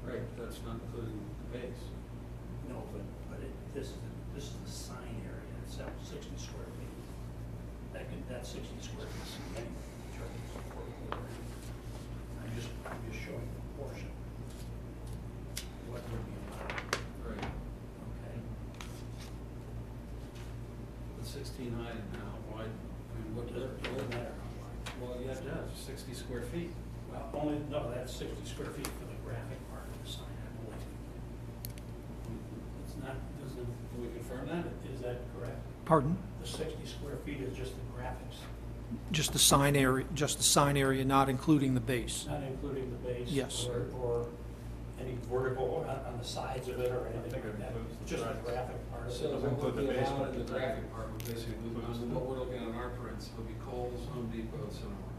Right, that's not including the base. No, but this is the sign area itself, 60 square feet. That 60 square feet is many. I'm just showing the portion. What would be allowed, Right. okay? But 16 high and how wide, I mean, what does Doesn't it, matter how wide. well, you have to have 60 square feet. Well, only, no, that's 60 square feet for the graphic part of the sign. Pardon? The 60 square feet is just the graphics, Just the sign area, not including the base. not including the base? Yes. Or any vertical on the sides of it or I anything think it like that? includes the Just the graphics. graphic part of So it? what would the be base, allowed but in the the graphic part would basically, includes on the- what we're looking at on our prints, would be Kohl's, Home Depot, Cinemark.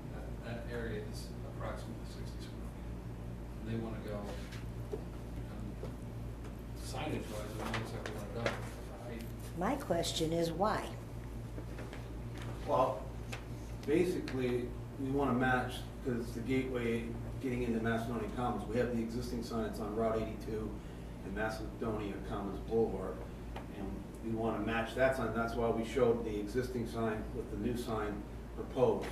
That area is approximately 60 square feet. And they want to go, signage wise, it looks like they want to go. My question is why? Well, basically, we want to match, because it's the gateway getting into Macedonia Commons. We have the existing signs on Route 82 and Macedonia Commons Boulevard. And we want to match that sign. That's why we showed the existing sign with the new sign proposed.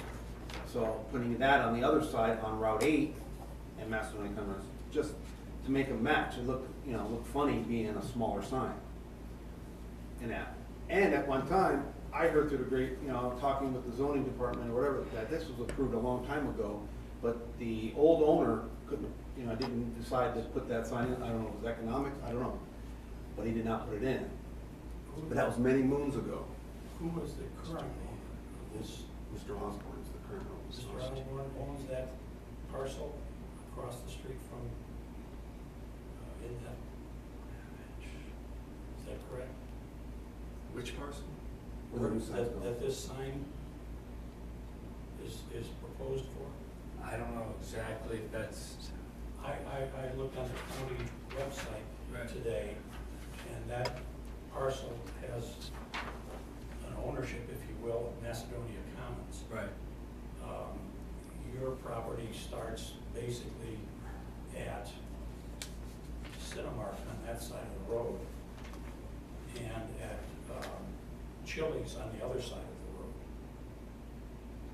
So putting that on the other side on Route 8 and Macedonia Commons, just to make a match, it look, look funny being a smaller sign. And at one time, I heard through the great, talking with the zoning department or whatever, that this was approved a long time ago, but the old owner couldn't, didn't decide to put that sign in. I don't know if it was economics, I don't know, but he did not put it in. But that was many moons ago. Who was the current owner of this? Mr. Osborne is the current owner. Mr. Osborne owns that parcel across the street from, in that. Is that correct? Which parcel? Where the new signs go. That this sign is proposed for? I don't know exactly if that's, I looked on the county website Right. today, and that parcel has an ownership, if you will, of Macedonia Commons. right, Your property starts basically at Cinemark on that side of the road, and at Chili's on the other side of the road.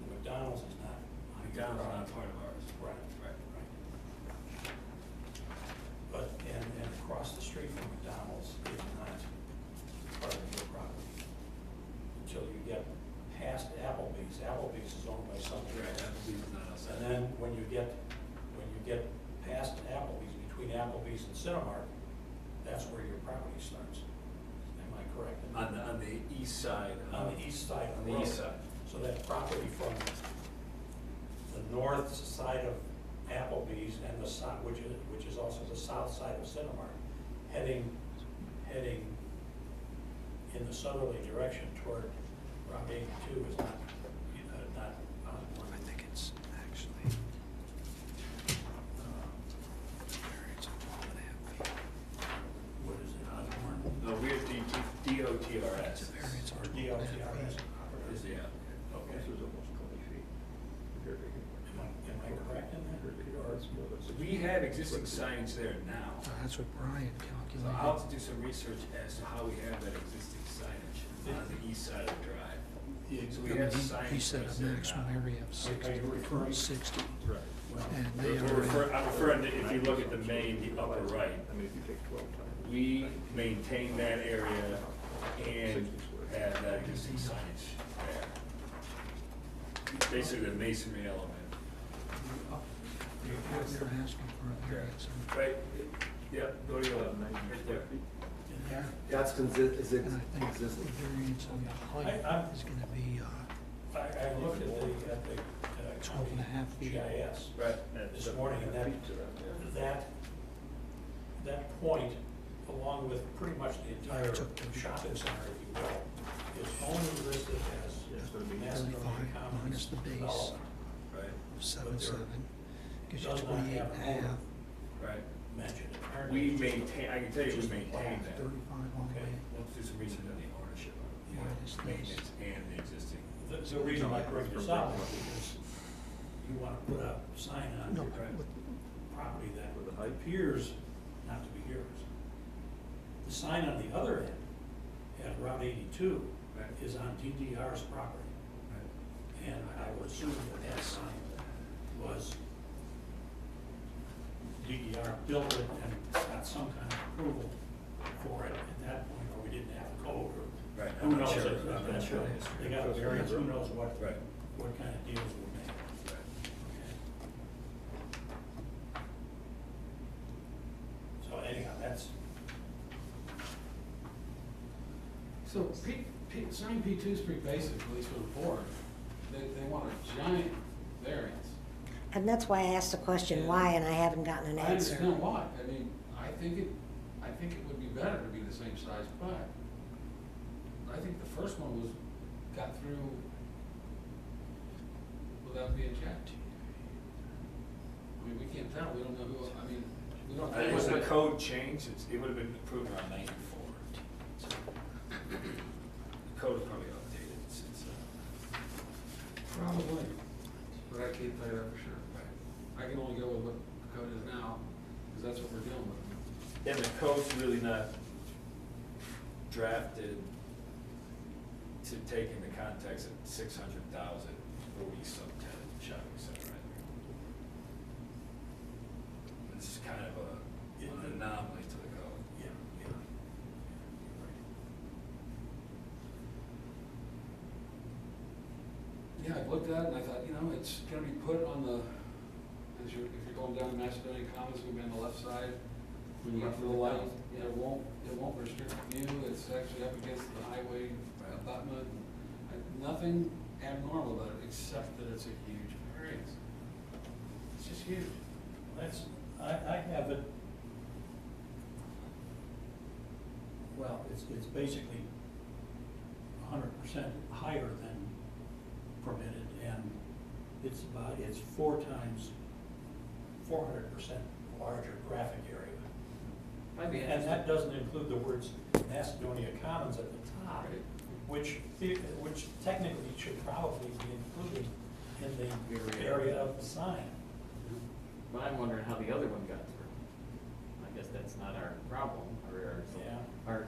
The McDonald's is not on your McDonald's not property. part of ours. Right, Right. but, and across the street from McDonald's is not part of your property. Until you get past Applebee's. Applebee's is owned by somebody Right, else. Applebee's is not outside. And then when you get past Applebee's, between Applebee's and Cinemark, that's where your property starts. Am I correct? On the east side. On the east side of On the the road. east side. So that property from the north side of Applebee's and the south, which is also the south side of Cinemark, heading in the southerly direction toward Route 82 is not Osborne. I think it's actually. What is it, Osborne? No, we're DOTRS. Or DLTRS? Is the, Okay. This is almost 20 feet. Very big. Am I correct in that? Or- we have existing signage there now. That's what Brian So I'll have calculated. to do some research as to how we have that existing signage on the east side of the drive. So we have signage. He said that's a there maximum now. area of Are you referring? 60, Right. Well, and they I'm are. referring to, if you look at the main, the upper right, I mean, if you take 12 times. we maintain that area and have that existing signage there. Basically the masonry element. They're asking for a variance. Right, yeah, go to your left, right there. That's And I think the existing. variance on the height I'm- is gonna be, I looked at the 12 and a half feet. GIS Right. this morning, and that point, along with pretty much the entire Took two. shopping center, if you will, is only listed as It's gonna be Macedonia 35 Commons minus the base. development. Right, 7.7, gives you Does not 28 have and an a owner half, right. mentioned. Apparently We it's just a- maintain, I can tell you we maintain that. 35 on the Okay. way. Let's do some research on the ownership of it, Minus this. maintenance and the existing. The reason I bring this up is because you want to put a sign on No, your with- property that With the height? appears not to be yours. The sign on the other end, at Route 82, Right. is on DDR's property. And I would assume that that sign was, DDR built it and got some kind of approval for it at that point, or we didn't have a code, or Right, who I'm not knows? sure. if- I'm not sure the history. They got a variance, who knows what Right. kind of deals were made. Right. So anyhow, that's, So Sign P2 is pretty basic, at least for the board. They want a giant variance. And that's why I asked the question why, and I haven't gotten an I answer. understand why. I mean, I think it would be better to be the same size, but I think the first one got through without being checked. I mean, we can't tell, we don't know who, I mean, we don't. Was the code changed? It would have been approved around 94. So, the code is probably outdated since, Probably, but I can't tell you that for sure. I can only go with what the code is now, because that's what we're dealing with. and the code's really not drafted to take into context of 600,000 for East Subtenant shopping center right there. This is kind of an anomaly to the code. Yeah, yeah. Yeah, I looked at it and I thought, it's gonna be put on the, if you're going down Macedonia Commons, it's gonna be on the left side. When you get to the light, it won't restrict view, it's actually up against the highway abutment. Nothing abnormal about it, except that it's a huge variance. It's just huge. I have it, well, it's basically 100% higher than permitted, and it's 400% larger graphic area. Might be And interesting. that doesn't include the words Macedonia Commons at the top, which technically should probably be included in the area of the sign. But I'm wondering how the other one got through. I guess that's not our problem, or Yeah. our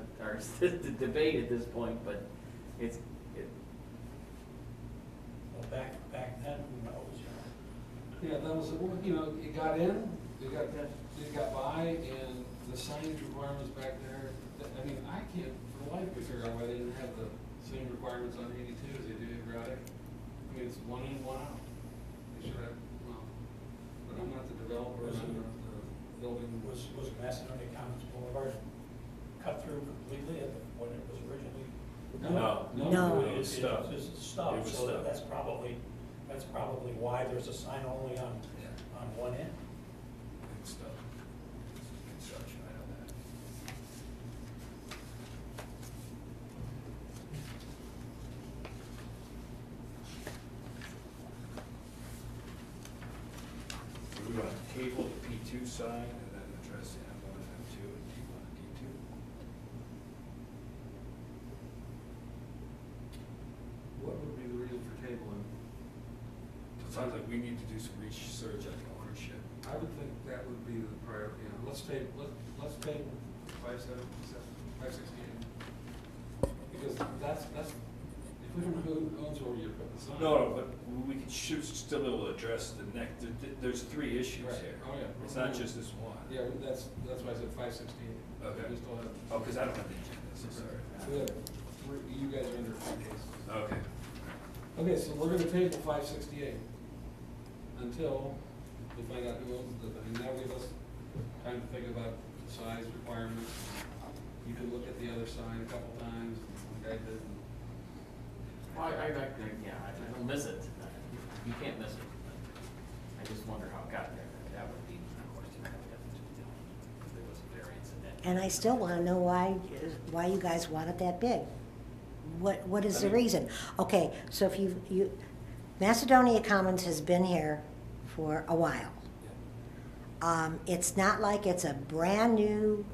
the debate at this point, but it, Well, back then, who knows, Yeah, that was, it got in, it got by, and the signage requirements back there, I mean, I can't for the life of me figure out why they didn't have the same requirements on 82 as they do in Route 8. I mean, it's one in, one out. They should have, well, but I'm not the developer, I'm not the building. Was Macedonia Commons Boulevard cut through completely when it was originally? No. No. It was stubbed. It's stubbed, It was so stubbed. that's probably why there's a sign only on one end. It's stuff. Construction, I know that. So we want to table the P2 sign and then address the M1 and M2 and D1 and D2. What would be the reason for tabling? It sounds like we need to do some research on the ownership. I would think that would be the priority, let's table 568. Because that's, if we don't know who owns where you're putting the sign. No, but we should still be able to address the next, there's three issues Right. here. Oh, yeah. It's not just this one. Yeah, that's why I said 568. Okay. We still have. Oh, because I don't have the agenda, so sorry. We have you guys are under 3 cases. Okay. Okay, so we're gonna table 568 until we find out who owns the thing. That'll give us time to think about size requirements. You can look at the other sign a couple times, like I did. I don't miss it. You can't miss it. I just wonder how it got there. That would be the question I would have to tell. If there was a variance in that. And I still want to know why you guys want it that big. What is the reason? Okay, so if you Macedonia Commons has been here for a while. It's not like it's a brand new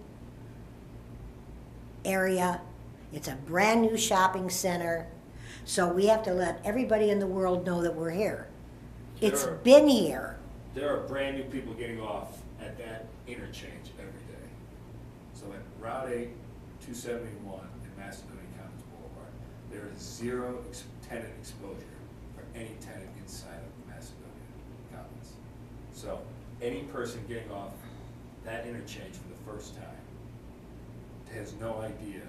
area. It's a brand new shopping center. So we have to let everybody in the world know that we're here. It's Sure. been here. There are brand new people getting off at that interchange every day. So at Route 8, 271, and Macedonia Commons Boulevard, there is zero tenant exposure for any tenant inside of Macedonia Commons. So any person getting off that interchange for the first time has no idea,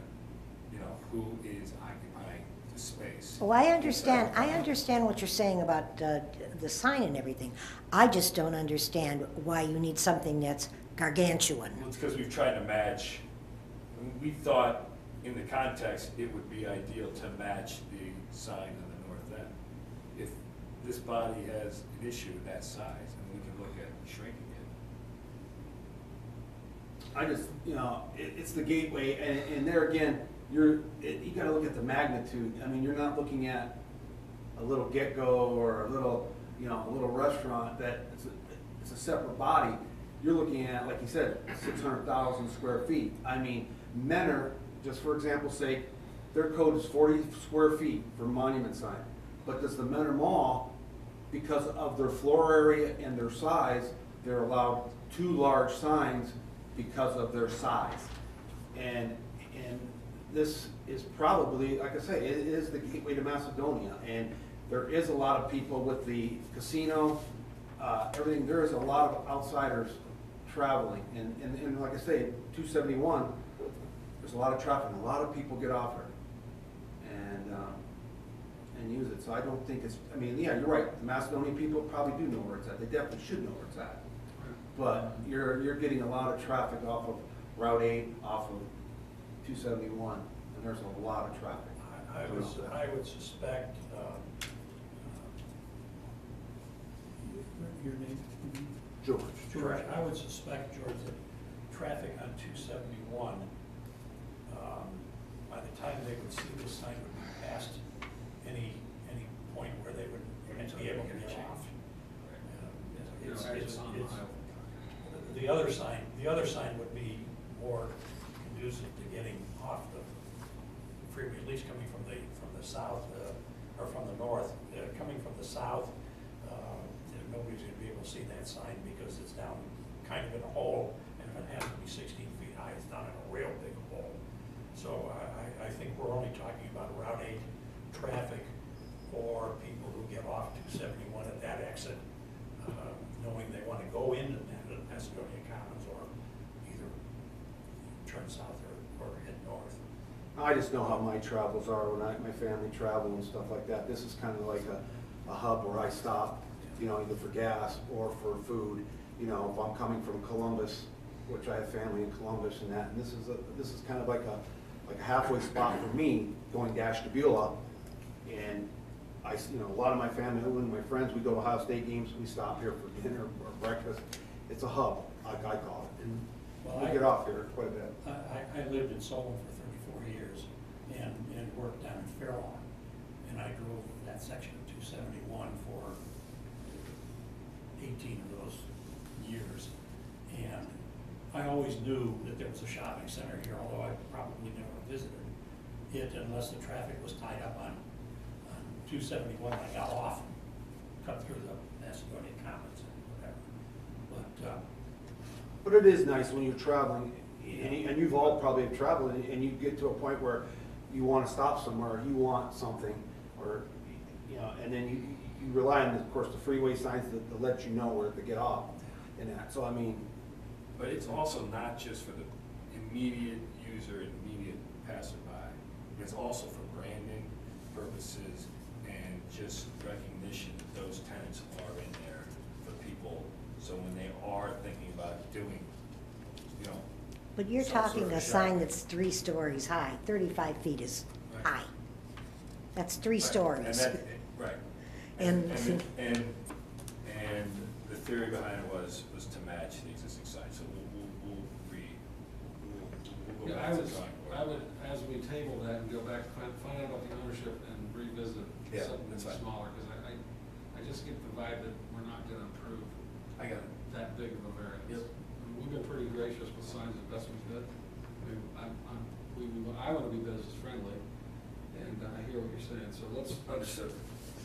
who is occupying the space. Oh, I inside of understand what you're saying about the sign and everything. I just don't understand why you need something that's gargantuan. Well, it's because we've tried to match, we thought in the context, it would be ideal to match the sign on the north end. If this body has an issue with that size, and we can look at shrinking it. I just, it's the gateway, and there again, you gotta look at the magnitude. I mean, you're not looking at a little get-go or a little restaurant that it's a separate body. You're looking at, like you said, 600,000 square feet. I mean, Menor, just for example's sake, their code is 40 square feet for monument sign. But does the Menor Mall, because of their floor area and their size, they're allowed 2 large signs because of their size. And this is probably, like I say, it is the gateway to Macedonia. And there is a lot of people with the casino, everything, there is a lot of outsiders traveling. And like I say, 271, there's a lot of traffic, and a lot of people get off her and use it. So I don't think it's, I mean, yeah, you're right, the Macedonian people probably do know where it's at. They definitely should know where it's at. But you're getting a lot of traffic off of Route 8, off of 271, and there's a lot of traffic. I would suspect, your name? George. George, I would suspect, George, that traffic on 271, by the time they would see this sign would be past any point where they would be able to get off. The other sign would be more conducive to getting off the freeway, at least coming from the south, or from the north. Coming from the south, nobody's gonna be able to see that sign because it's down kind of in a hole, and if it has to be 16 feet high, it's down in a real big hole. So I think we're only talking about Route 8 traffic or people who get off 271 at that exit, knowing they want to go into Macedonia Commons or either turn south or head north. I just know how my travels are when my family travel and stuff like that. This is kind of like a hub where I stop, either for gas or for food. If I'm coming from Columbus, which I have family in Columbus and that, and this is kind of like a halfway spot for me going to Ashtabula. And a lot of my family, my friends, we go to Ohio State games, we stop here for dinner or breakfast. It's a hub, like I call it, and we get off here quite a bit. I lived in Solon for 34 years and worked down in Fairlawn, and I drove that section of 271 for 18 of those years. And I always knew that there was a shopping center here, although I probably never visited it unless the traffic was tied up on 271. I got off, cut through the Macedonia Commons and whatever. But it is nice when you're traveling, and you've all probably have traveled, and you get to a point where you want to stop somewhere, you want something, or and then you rely on, of course, the freeway signs to let you know where to get off and that. So I mean, But it's also not just for the immediate user, immediate passerby. It's also for branding purposes and just recognition that those tenants are in there for people. So when they are thinking about doing, But you're some sort talking of a sign shopping. that's 3 stories high, 35 feet is Right. high. That's 3 Right. stories. And that, right. And- And the theory behind it was to match the existing sign. So we'll go Yeah, back to the drawing board. I would, as we table that and go back, find out about the ownership and revisit Yeah, something that's that's fine. smaller, because I just get the vibe that we're not gonna approve I got it. that big of a variance. Yep. We've been pretty gracious with signs as best we could. I wanna be business friendly, and I hear what you're saying, so Understood.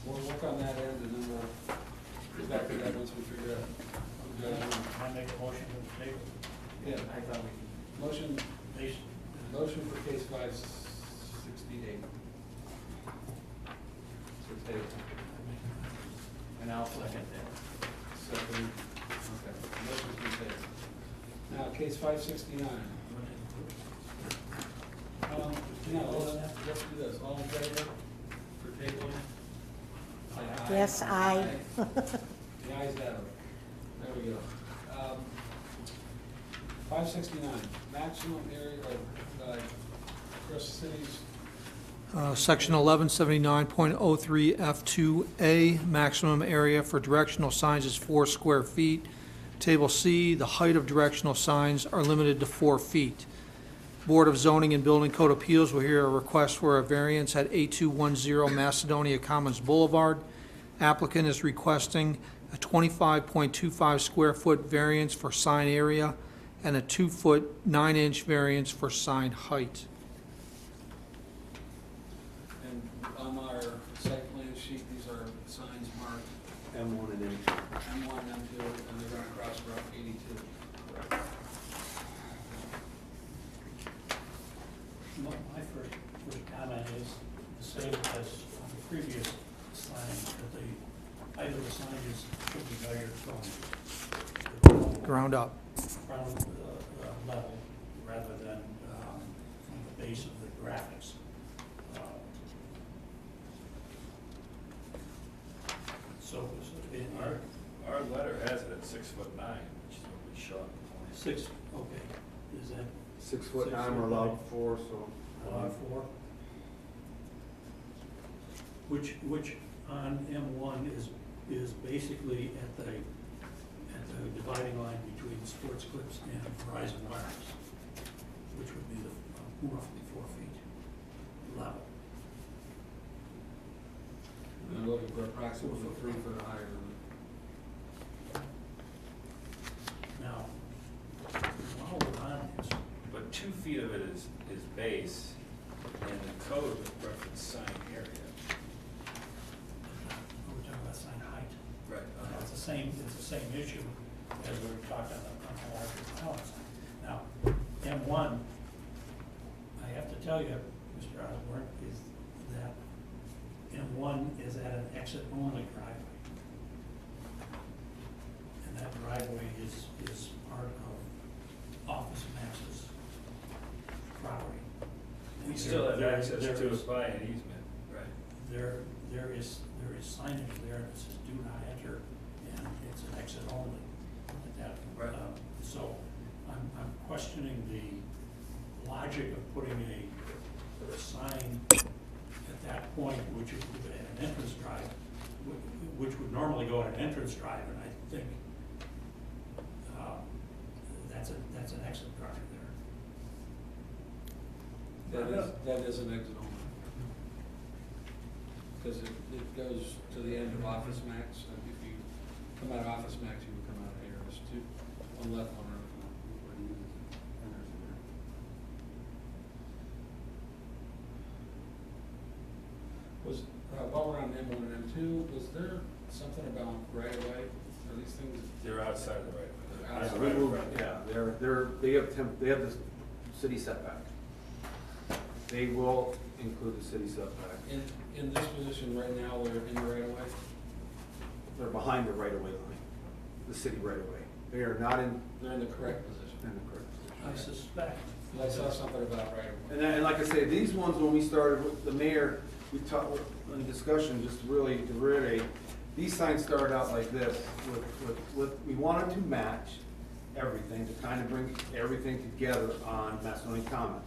we'll work on that end, and then we'll get back to that once we figure out. I make a motion to the table. Yeah, I thought we motion Based, for case 568. For table. and I'll second that. Second, okay, motion's been tabled. Now, case 569. Let's do this, all in favor for tabling? Say aye. Yes, aye. The ayes have it. There we go. 569, maximum area of Address the city's Section 1179.03 F2A, maximum area for directional signs is 4 square feet. Table C, the height of directional signs are limited to 4 feet. Board of Zoning and Building Code Appeals will hear a request for a variance at 8210 Macedonia Commons Boulevard. Applicant is requesting a 25.25 square foot variance for sign area and a 2-foot 9-inch variance for sign height. And on our site plan sheet, these are signs marked M1 and M2. M1, M2, and they're going to cross Route 82. My first comment is the same as on the previous sign, that the height of the sign should be measured from the Ground up. ground level rather than from the base of the graphics. So in Our letter has it at 6'9", which is what we shot. 6, okay, is that 6'9", 6 we're allowed 4, so. allowed 4? Which on M1 is basically at the dividing line between Sports Clips and Verizon Wireless, which would be the roughly 4 feet level. And they're looking for approximately 3 foot higher than Now, while we're on this, But 2 feet of it is base, and the code reference sign area. we're talking about sign height. Right. It's the same issue as we were talking on the larger pylon sign. Now, M1, I have to tell you, Mr. Osborne, is that M1 is at an exit-only driveway. And that driveway is part of Office Max's property. We still have There- access there to is- it by an easement, right? There is signage there that says do not enter, and it's an exit only at that. Right. So I'm questioning the logic of putting a sign at that point, which would be at an entrance drive, which would normally go at an entrance drive, and I think that's an exit drive there. that is an exit only. Because it goes to the end of Office Max. If you come out of Office Max, you would come out here. There's two, one left, one right. Was, while we're on M1 and M2, was there something about right of way? Are these things? They're outside of the right of way. They're Yeah, outside. we moved, yeah, they have this city setback. They will include the city setback. In this position right now, they're in the right of way? They're behind the right-of-way line, the city right-of-way. They are not in They're in the correct position. the correct I position. suspect. I saw something about right of way. And like I say, these ones, when we started with the mayor, we talked in discussion, just really to reiterate, these signs started out like this, we wanted to match everything, to kind of bring everything together on Macedonia Commons.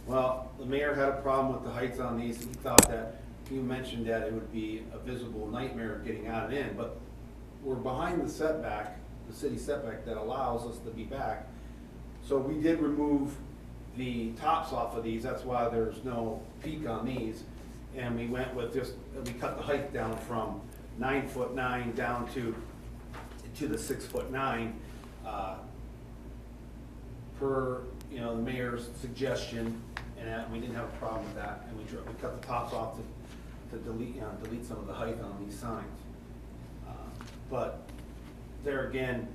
Well, the mayor had a problem with the heights on these, he thought that, he mentioned that it would be a visible nightmare getting out and in, but we're behind the setback, the city setback that allows us to be back. So we did remove the tops off of these, that's why there's no peak on these. And we went with just, we cut the height down from 9'9" down to the 6'9", per, the mayor's suggestion, and we didn't have a problem with that. And we cut the tops off to delete some of the height on these signs. But there again,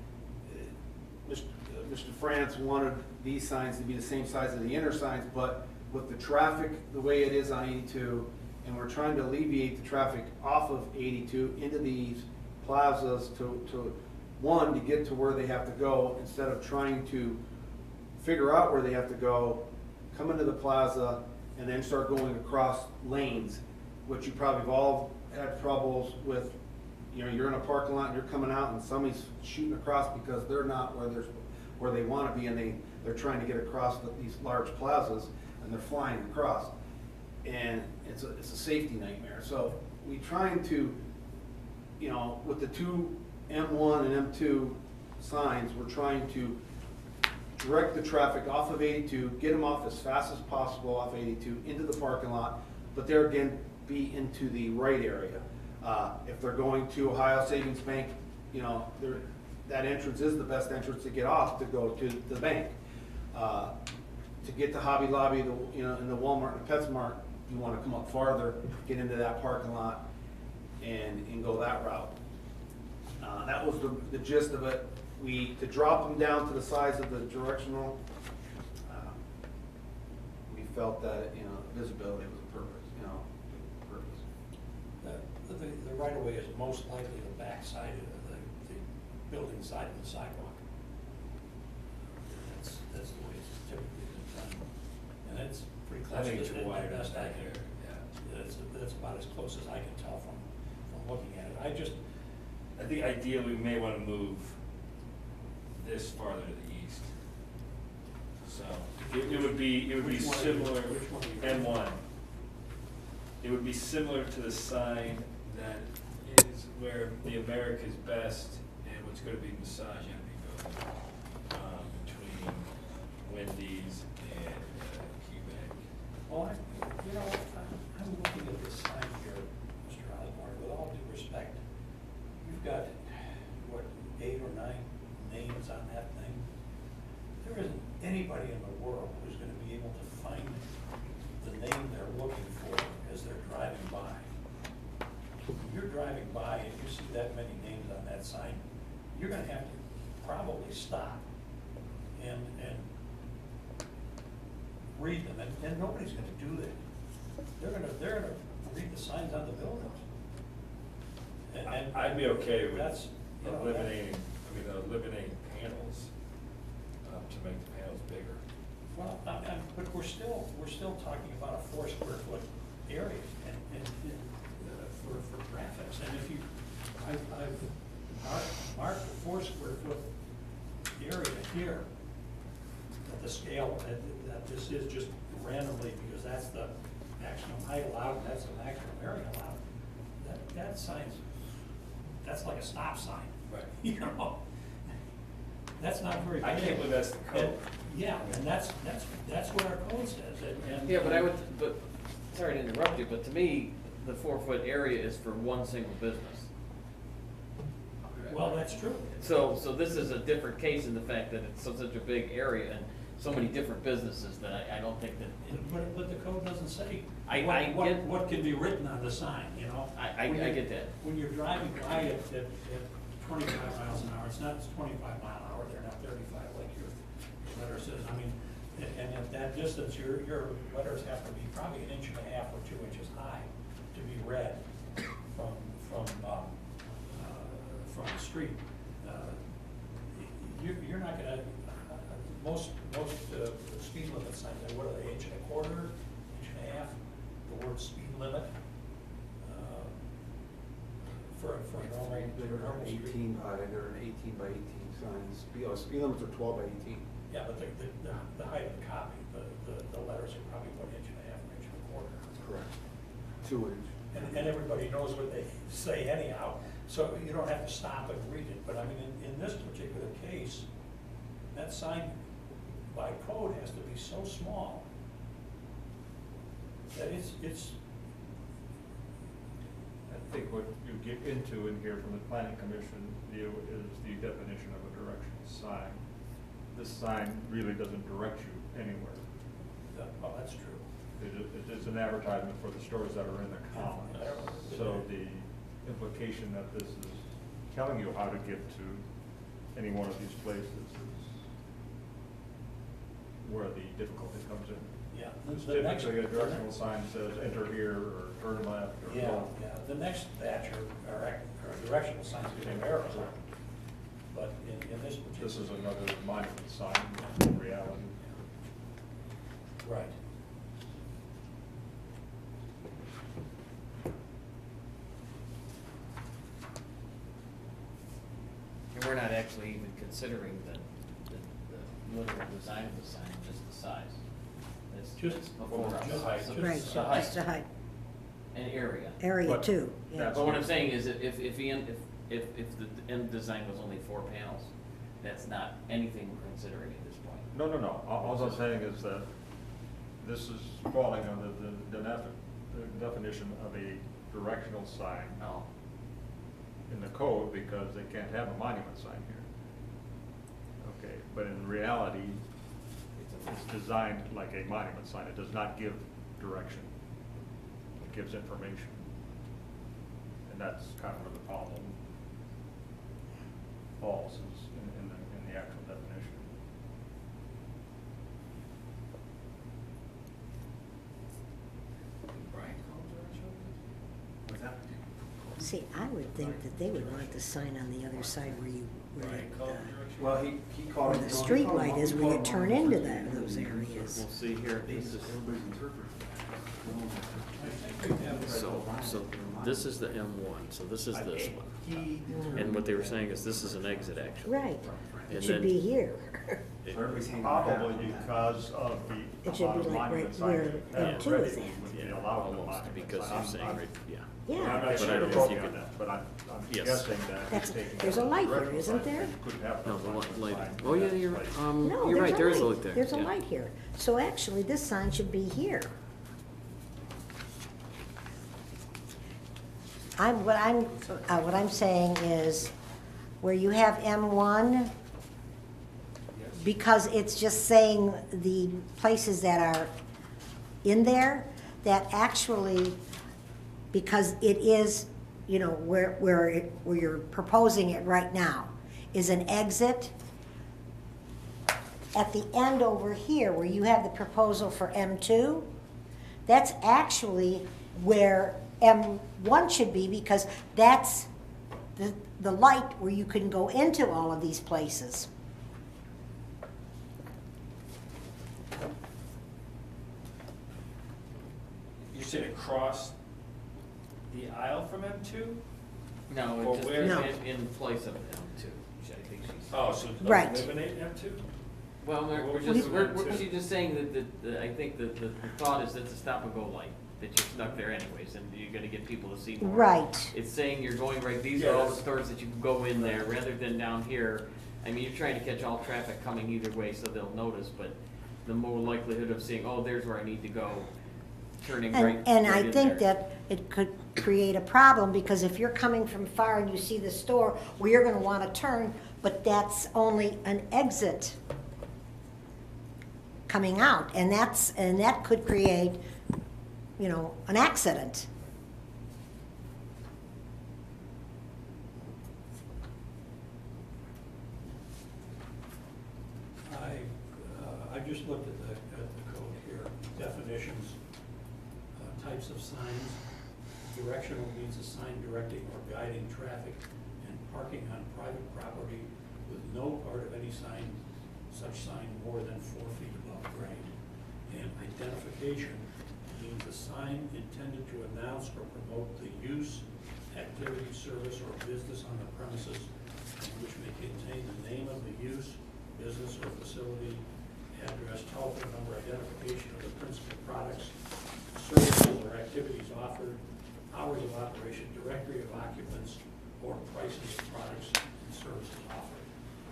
Mr. France wanted these signs to be the same size as the inner signs, but with the traffic the way it is on 82, and we're trying to alleviate the traffic off of 82 into these plazas to get to where they have to go, instead of trying to figure out where they have to go, come into the plaza, and then start going across lanes, which you probably have all had troubles with. You're in a parking lot and you're coming out and somebody's shooting across because they're not where they want to be, and they're trying to get across these large plazas. and they're flying across. And it's a safety nightmare. So we trying to, you know, with the two M1 and M2 signs, we're trying to direct the traffic off of 82, get them off as fast as possible off 82 into the parking lot, but there again, be into the right area. If they're going to Ohio Savings Bank, you know, that entrance is the best entrance to get off to go to the bank. To get to Hobby Lobby, you know, in the Walmart and the PetSmart, you want to come up farther, get into that parking lot, and go that route. That was the gist of it. To drop them down to the size of the directional, we felt that, you know, visibility was a purpose, you know, purpose. The right of way is most likely the back side of the building side of the sidewalk. That's the way it's typically been done. And it's pretty I close. think it's to the wider best I back can. there, yeah. That's about as close as I can tell from looking at it. I think ideally we may want to move this farther to the east. So it would be Which one are you- similar, which one are you- M1. It would be similar to the sign that is where the America's Best and what's going to be Massage Envy goes, between Wendy's and Q-Bank. Well, I'm looking at this sign here, Mr. Osborne, with all due respect. You've got, what, 8 or 9 names on that thing? There isn't anybody in the world who's gonna be able to find the name they're looking for as they're driving by. When you're driving by and you see that many names on that sign, you're gonna have to probably stop and read them, and nobody's gonna do that. They're gonna read the signs on the buildings. And I'd be okay with that's, you know, eliminating panels to make the panels bigger. Well, but we're still talking about a 4 square foot area for graphics. And if I've marked the 4 square foot area here at the scale that this is just randomly, because that's the maximum height allowed, that's the maximum area allowed. That sign's, that's like a stop sign. Right. You know? That's not very big. I can't believe that's the code. Yeah, and that's what our code says, and. Yeah, but, sorry to interrupt you, but to me, the 4-foot area is for one single business. Well, that's true. So this is a different case in the fact that it's such a big area and so many different businesses that I don't think that. But the code doesn't say I get- what can be written on the sign, you know? I get that. When you're driving by at 25 miles an hour, it's not 25 mile an hour, they're not 35 like your letter says. I mean, and at that distance, your letters have to be probably 1.5 inches or 2 inches high to be read from the street. You're not gonna, most speed limit signs, what are they, 1.25 inches, 1.5 inches? The word speed limit, for a normal street. 18 by, they're an 18 by 18 signs. Speed limits are 12 by 18. Yeah, but the height of the copy, the letters are probably 1.5 inches, 1.25 inches. Correct. 2 inch. And everybody knows what they say anyhow, so you don't have to stop and read it. But I mean, in this particular case, that sign by code has to be so small that it's, I think what you get into in here from the planning commission view is the definition of a directional sign. This sign really doesn't direct you anywhere. well, that's true. It is an advertisement for the stores that are in the commons. So the implication that this is telling you how to get to any one of these places is where the difficulty comes in. Yeah. Because The next- typically a directional sign says enter here or turn left or Yeah, go. yeah, the next batch are directional signs with arrows on them. But in this particular. This is another monument sign in reality. Right. And we're not actually even considering the literal design of the sign, just the size. It's Just, Before us. just height, just Right, the height. just the height, An area. area But too, yeah. that's- But what I'm saying is that if the end design was only 4 panels, that's not anything we're considering at this point. No, no, no. All I'm saying is that this is falling under the definition of a directional sign Oh, in the code because they can't have a monument sign here. Okay, but in reality, it's designed like a monument sign. It does not give direction. It gives information. And that's kind of where the problem falls, is in the actual definition. Brian called direction? What's that? See, I would think that they would want the sign on the other side where you, where Brian it, called direction? Well, he called where it. the no, he street called it light mon- is, he where you called it turn monument into sign. those areas. we'll see here, this is, Everybody's interpreting. so this is the M1, so this is this one. And what they were saying is this is an exit actually. Right, And it should then- be here. So everybody's hanging out. Probably because of the It should amount be of like monument right signs where you have M2 already is at. would be Yeah, allowed in the almost, monument because sign. you're saying, I'm- right, yeah. Yeah, I'm not But I sure don't if know you on can- that, but I'm Yes. guessing that That's- he's taking. there's a that light here, directional isn't sign, there? you couldn't have No, those the monument light, signs oh, yeah, in that you're, place. no, you're right, there is a light. light there. There's a yeah. light here. So actually, this sign should be here. What I'm saying is, where you have M1, because it's just saying the places that are in there, that actually, because it is, you know, where you're proposing it right now, is an exit. At the end over here, where you have the proposal for M2, that's actually where M1 should be, because that's the light where you can go into all of these places. You said across the aisle from M2? No, Or it just, where- No. in place of M2, which I think she's. Oh, so Right. eliminate M2? Well, What we're was just, M2? she's just saying that I think that the thought is that it's a stop and go light, that you're stuck there anyways, and you're gonna get people to see more. Right. It's saying you're going right, these Yeah, are all the that's- stores that you can go in there, rather than down here. I mean, you're trying to catch all traffic coming either way, so they'll notice, but the more likelihood of seeing, oh, there's where I need to go, turning right. And right I in think there. that it could create a problem, because if you're coming from far and you see the store, well, you're gonna wanna turn, but that's only an exit coming out, and that could create, you know, an accident. I just looked at the code here, definitions, types of signs. Directional means a sign directing or guiding traffic and parking on private property with no part of any sign, such sign more than 4 feet above grade. And identification means a sign intended to announce or promote the use, activity, service, or business on the premises, which may contain the name of the use, business or facility, address, telephone number, identification of the principal products, services or activities offered, hours of operation, directory of occupants, or prices of products and services offered.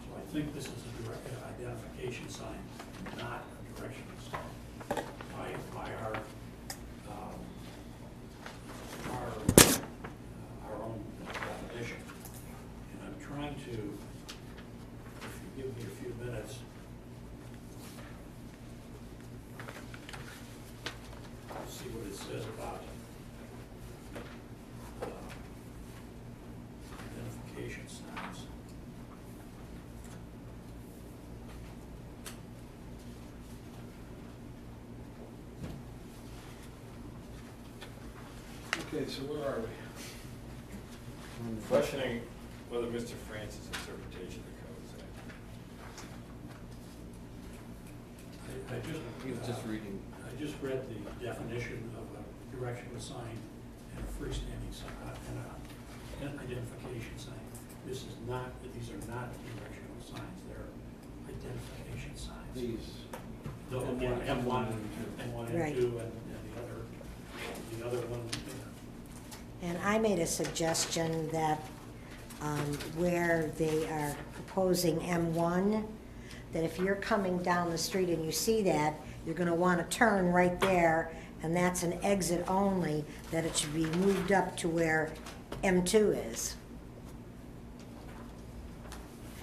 So I think this is a direct identification sign, not a directional sign, by our own definition. And I'm trying to, if you give me a few minutes, I'll see what it says about identification signs. Okay, so where are we? Questioning whether Mr. Francis' interpretation of the code is accurate. I just. He was just reading. I just read the definition of a directional sign and a freestanding sign, and an identification sign. This is not, these are not directional signs, they're identification signs. These. M1, M1, Right. M2, and the other one, And I made a suggestion that where they are proposing M1, that if you're coming down the street and you see that, you're gonna wanna turn right there, and that's an exit only, that it should be moved up to where M2 is.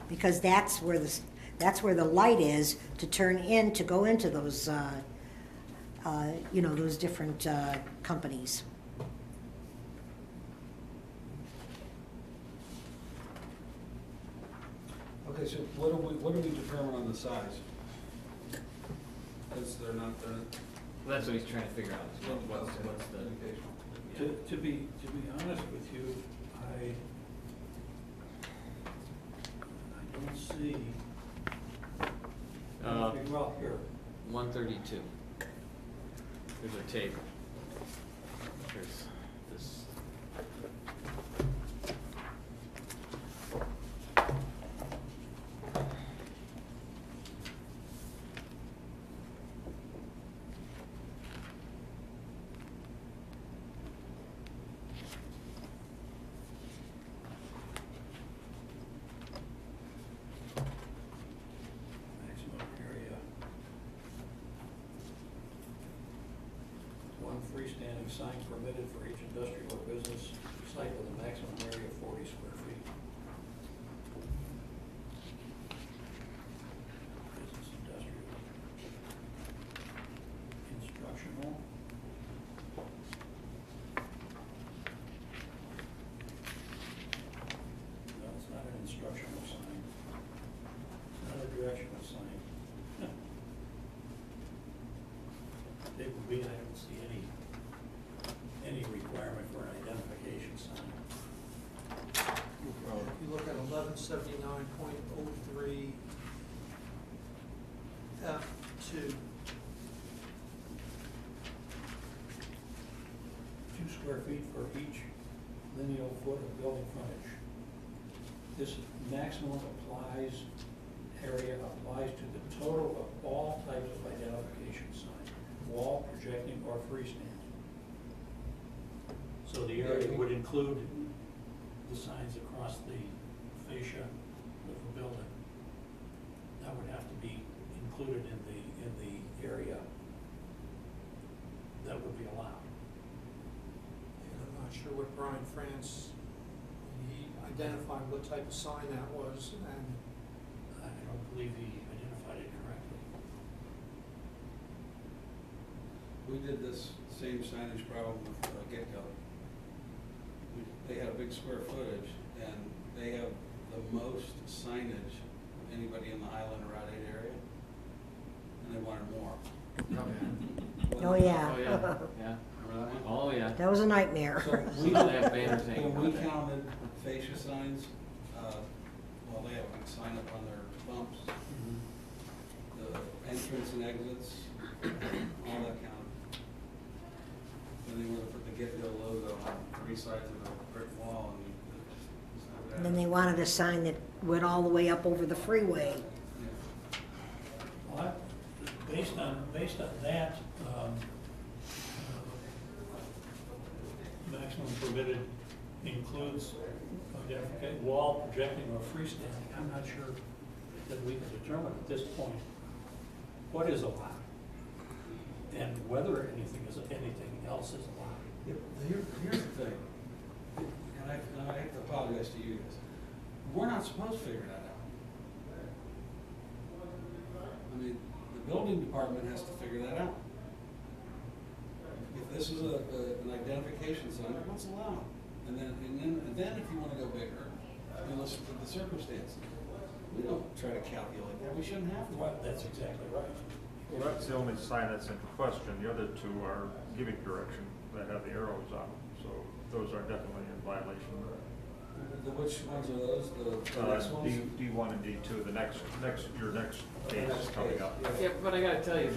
Because that's where the light is to turn in, to go into those, those different companies. Okay, so what do we determine on the size? Because they're not. Well, that's what he's trying to figure out, is what's the. Indication. to be honest with you, I don't see, well, here, 132. There's a table. There's this. maximum area. One freestanding sign permitted for each industrial or business site with a maximum area of 40 square feet. Business industrial. Instructional. No, it's not an instructional sign. It's not a directional sign. Table B, I don't see any requirement for an identification sign. If you look at 1179.03 F2, 2 square feet for each lineal foot of building frontage. This maximum area applies to the total of all types of identification signs, wall, projecting, or freestanding. So the area would include the signs across the fascia of the building. That would have to be included in the area that would be allowed. and I'm not sure what Brian France, he identified what type of sign that was, and I don't believe he identified it correctly. We did this same signage problem with Get-Go. They had a big square footage, and they have the most signage of anybody in the Highland or Route 8 area, and they wanted more. Oh, yeah. Oh, yeah, yeah. Remember that one? Oh, yeah. That was a nightmare. So we, They have banners hanging when we out there. counted fascia signs, well, they have a sign up on their bumps, the entrance and exits, all that counted. And they wanted to put the Get-Go logo on 3 sides of the brick wall, and it's not bad. And then they wanted a sign that went all the way up over the freeway. Yeah. Well, based on that, maximum permitted includes wall, projecting, or freestanding. I'm not sure that we can determine at this point what is allowed and whether anything else is allowed. Yeah, here's the thing, and I have to apologize to you guys. We're not supposed to figure that out. I mean, the building department has to figure that out. If this is an identification sign, what's allowed? And then if you want to go bigger, you listen to the circumstances. We don't try to calculate that, we shouldn't have to. Well, that's exactly right. Well, that's the only sign that's in question. The other 2 are giving direction that have the arrows on them, so those are definitely in violation. Which ones are those, the next ones? D1 and D2, your next case is coming up. Yeah, but I gotta tell you,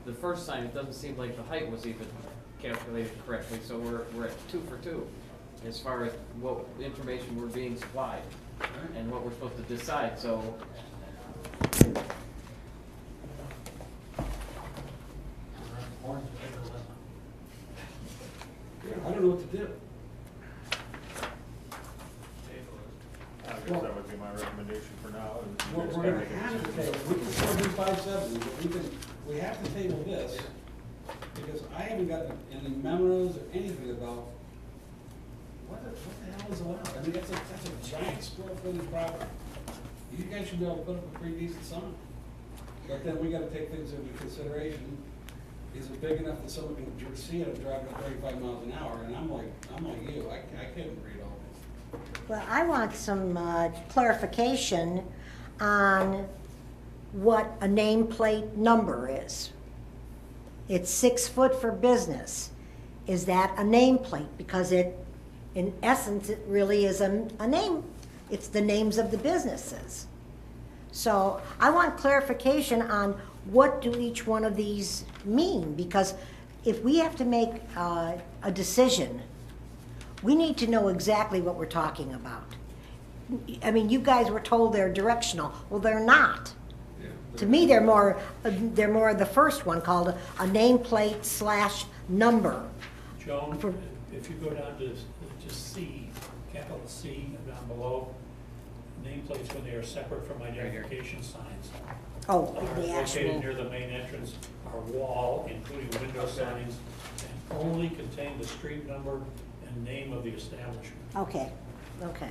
the first sign, it doesn't seem like the height was even calculated correctly, so we're at 2 for 2 as far as what information we're being supplied and what we're supposed to decide, so. I don't know what to do. I guess that would be my recommendation for now. is you We're guys gonna make a have to decision. table, we can still do 570, but we have to table this, because I haven't gotten any memos or anything about what the hell is allowed. I mean, that's a giant square footage property. You guys should be able to put up a pretty decent sign. But then we gotta take things into consideration. Is it big enough that someone can see it driving at 35 miles an hour? And I'm like you, I couldn't read all this. Well, I want some clarification on what a nameplate number is. It's 6 foot for business. Is that a nameplate? Because in essence, it really is a name. It's the names of the businesses. So I want clarification on what do each one of these mean? Because if we have to make a decision, we need to know exactly what we're talking about. I mean, you guys were told they're directional. Well, they're not. To me, they're more the first one called a nameplate / number. Joan, For- if you go down to C, capital C down below, nameplates when they are separate from identification signs. Oh, Are the actual. located near the main entrance, are wall, including window signs, and only contain the street number and name of the establishment. Okay, okay.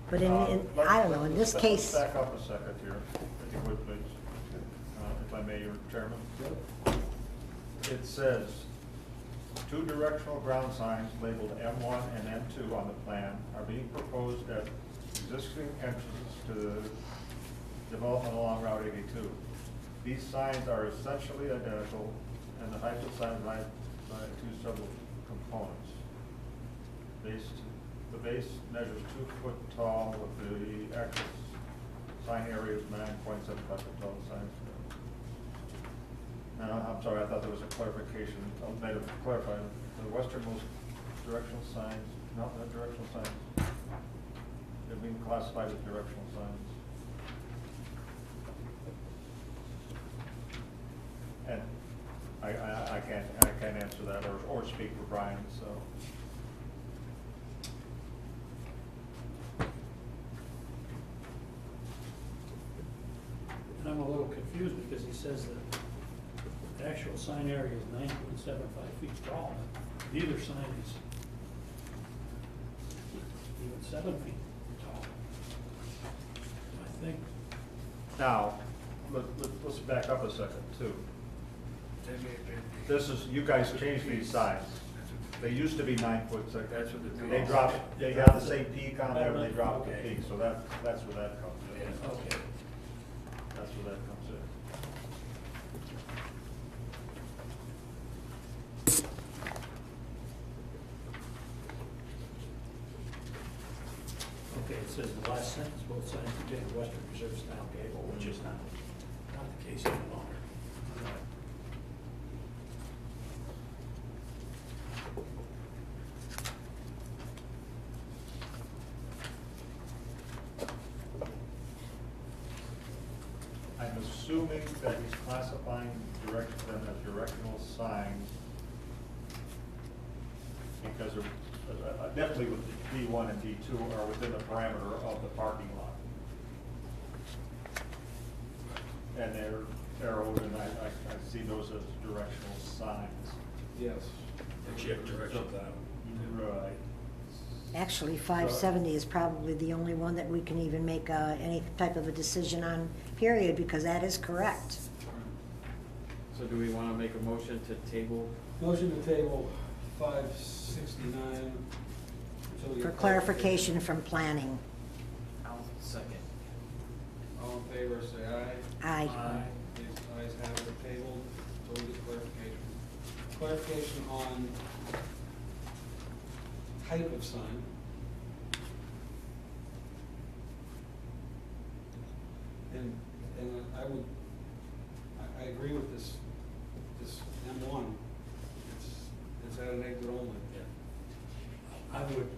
But in Let's- I don't know, in this let's case, Back up a second here, if you would, please, if I may, your chairman. It says, 2 directional ground signs labeled M1 and M2 on the plan are being proposed at existing entrances to the development along Route 82. These signs are essentially identical, and the height of the signs by 2 several components. The base measures 2 foot tall, with the actual sign area is 9.75 foot tall signs. No, I'm sorry, I thought there was a clarification, I made it clarify, the westernmost directional signs, not directional signs, they're being classified as directional signs. And I can't answer that or speak for Brian, so. And I'm a little confused because he says that the actual sign area is 9.75 feet tall. Neither sign is even 7 feet tall. I think, Now, let's back up a second too. This is, you guys changed these signs. They used to be 9 foot, so That's what the. they dropped, they have the same peak on there, they dropped the peak, so that's where that comes in. okay. That's where that comes in. Okay, it says in the last sentence, both signs contain a Western Reserve style gable, which is not the case any longer. I'm assuming that he's classifying them as directional signs because definitely with D1 and D2 are within the parameter of the parking lot. And they're arrowed, and I see those as directional signs. Yes. Directional down. Right. actually 570 is probably the only one that we can even make any type of a decision on, period, because that is correct. So do we want to make a motion to table? Motion to table 569. until we For get clarification from planning. I'll second. All in favor, say aye. Aye. These ayes have it tabled, so we get clarification. Clarification on type of sign. And I agree with this M1. It's at an exit only. I would,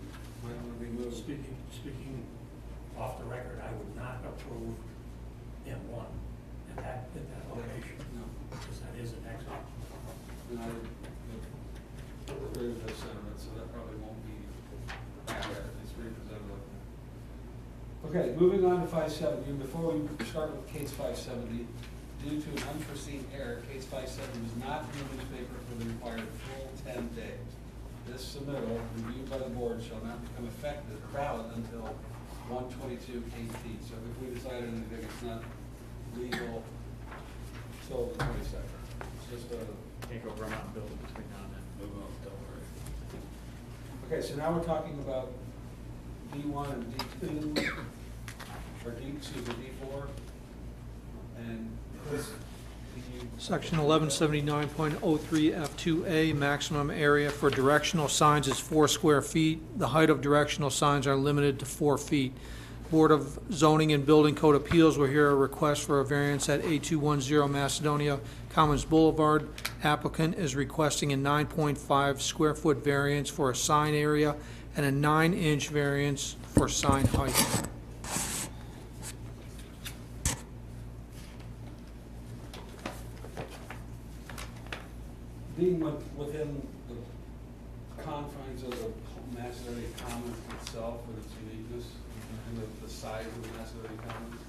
Might want to be moved. speaking off the record, I would not approve M1 at that location, No. because that is an exit. No, there's with this sentiment, so that probably won't be accurate, it's represented like that. Okay, moving on to 570, before we start with case 570, due to an unforeseen error, case 570 was not in the newspaper for the required full 10 days. This submittal, reviewed by the board, shall not become effective, valid until 1/22/18. So if we decide anything, it's not legal till the 22nd. It's just a. Can't go run out and build it between now and then. Move on, don't worry. Okay, so now we're talking about D1 and D2, or D4, and Chris, can you? Section 1179.03F2A, maximum area for directional signs is 4 square feet. The height of directional signs are limited to 4 feet. Board of Zoning and Building Code Appeals will hear a request for a variance at 8210 Macedonia Commons Boulevard. Applicant is requesting a 9.5 square foot variance for a sign area and a 9-inch variance for sign height. Being within the confines of the Macedonia Commons itself and its uniqueness and the size of the Macedonia Commons,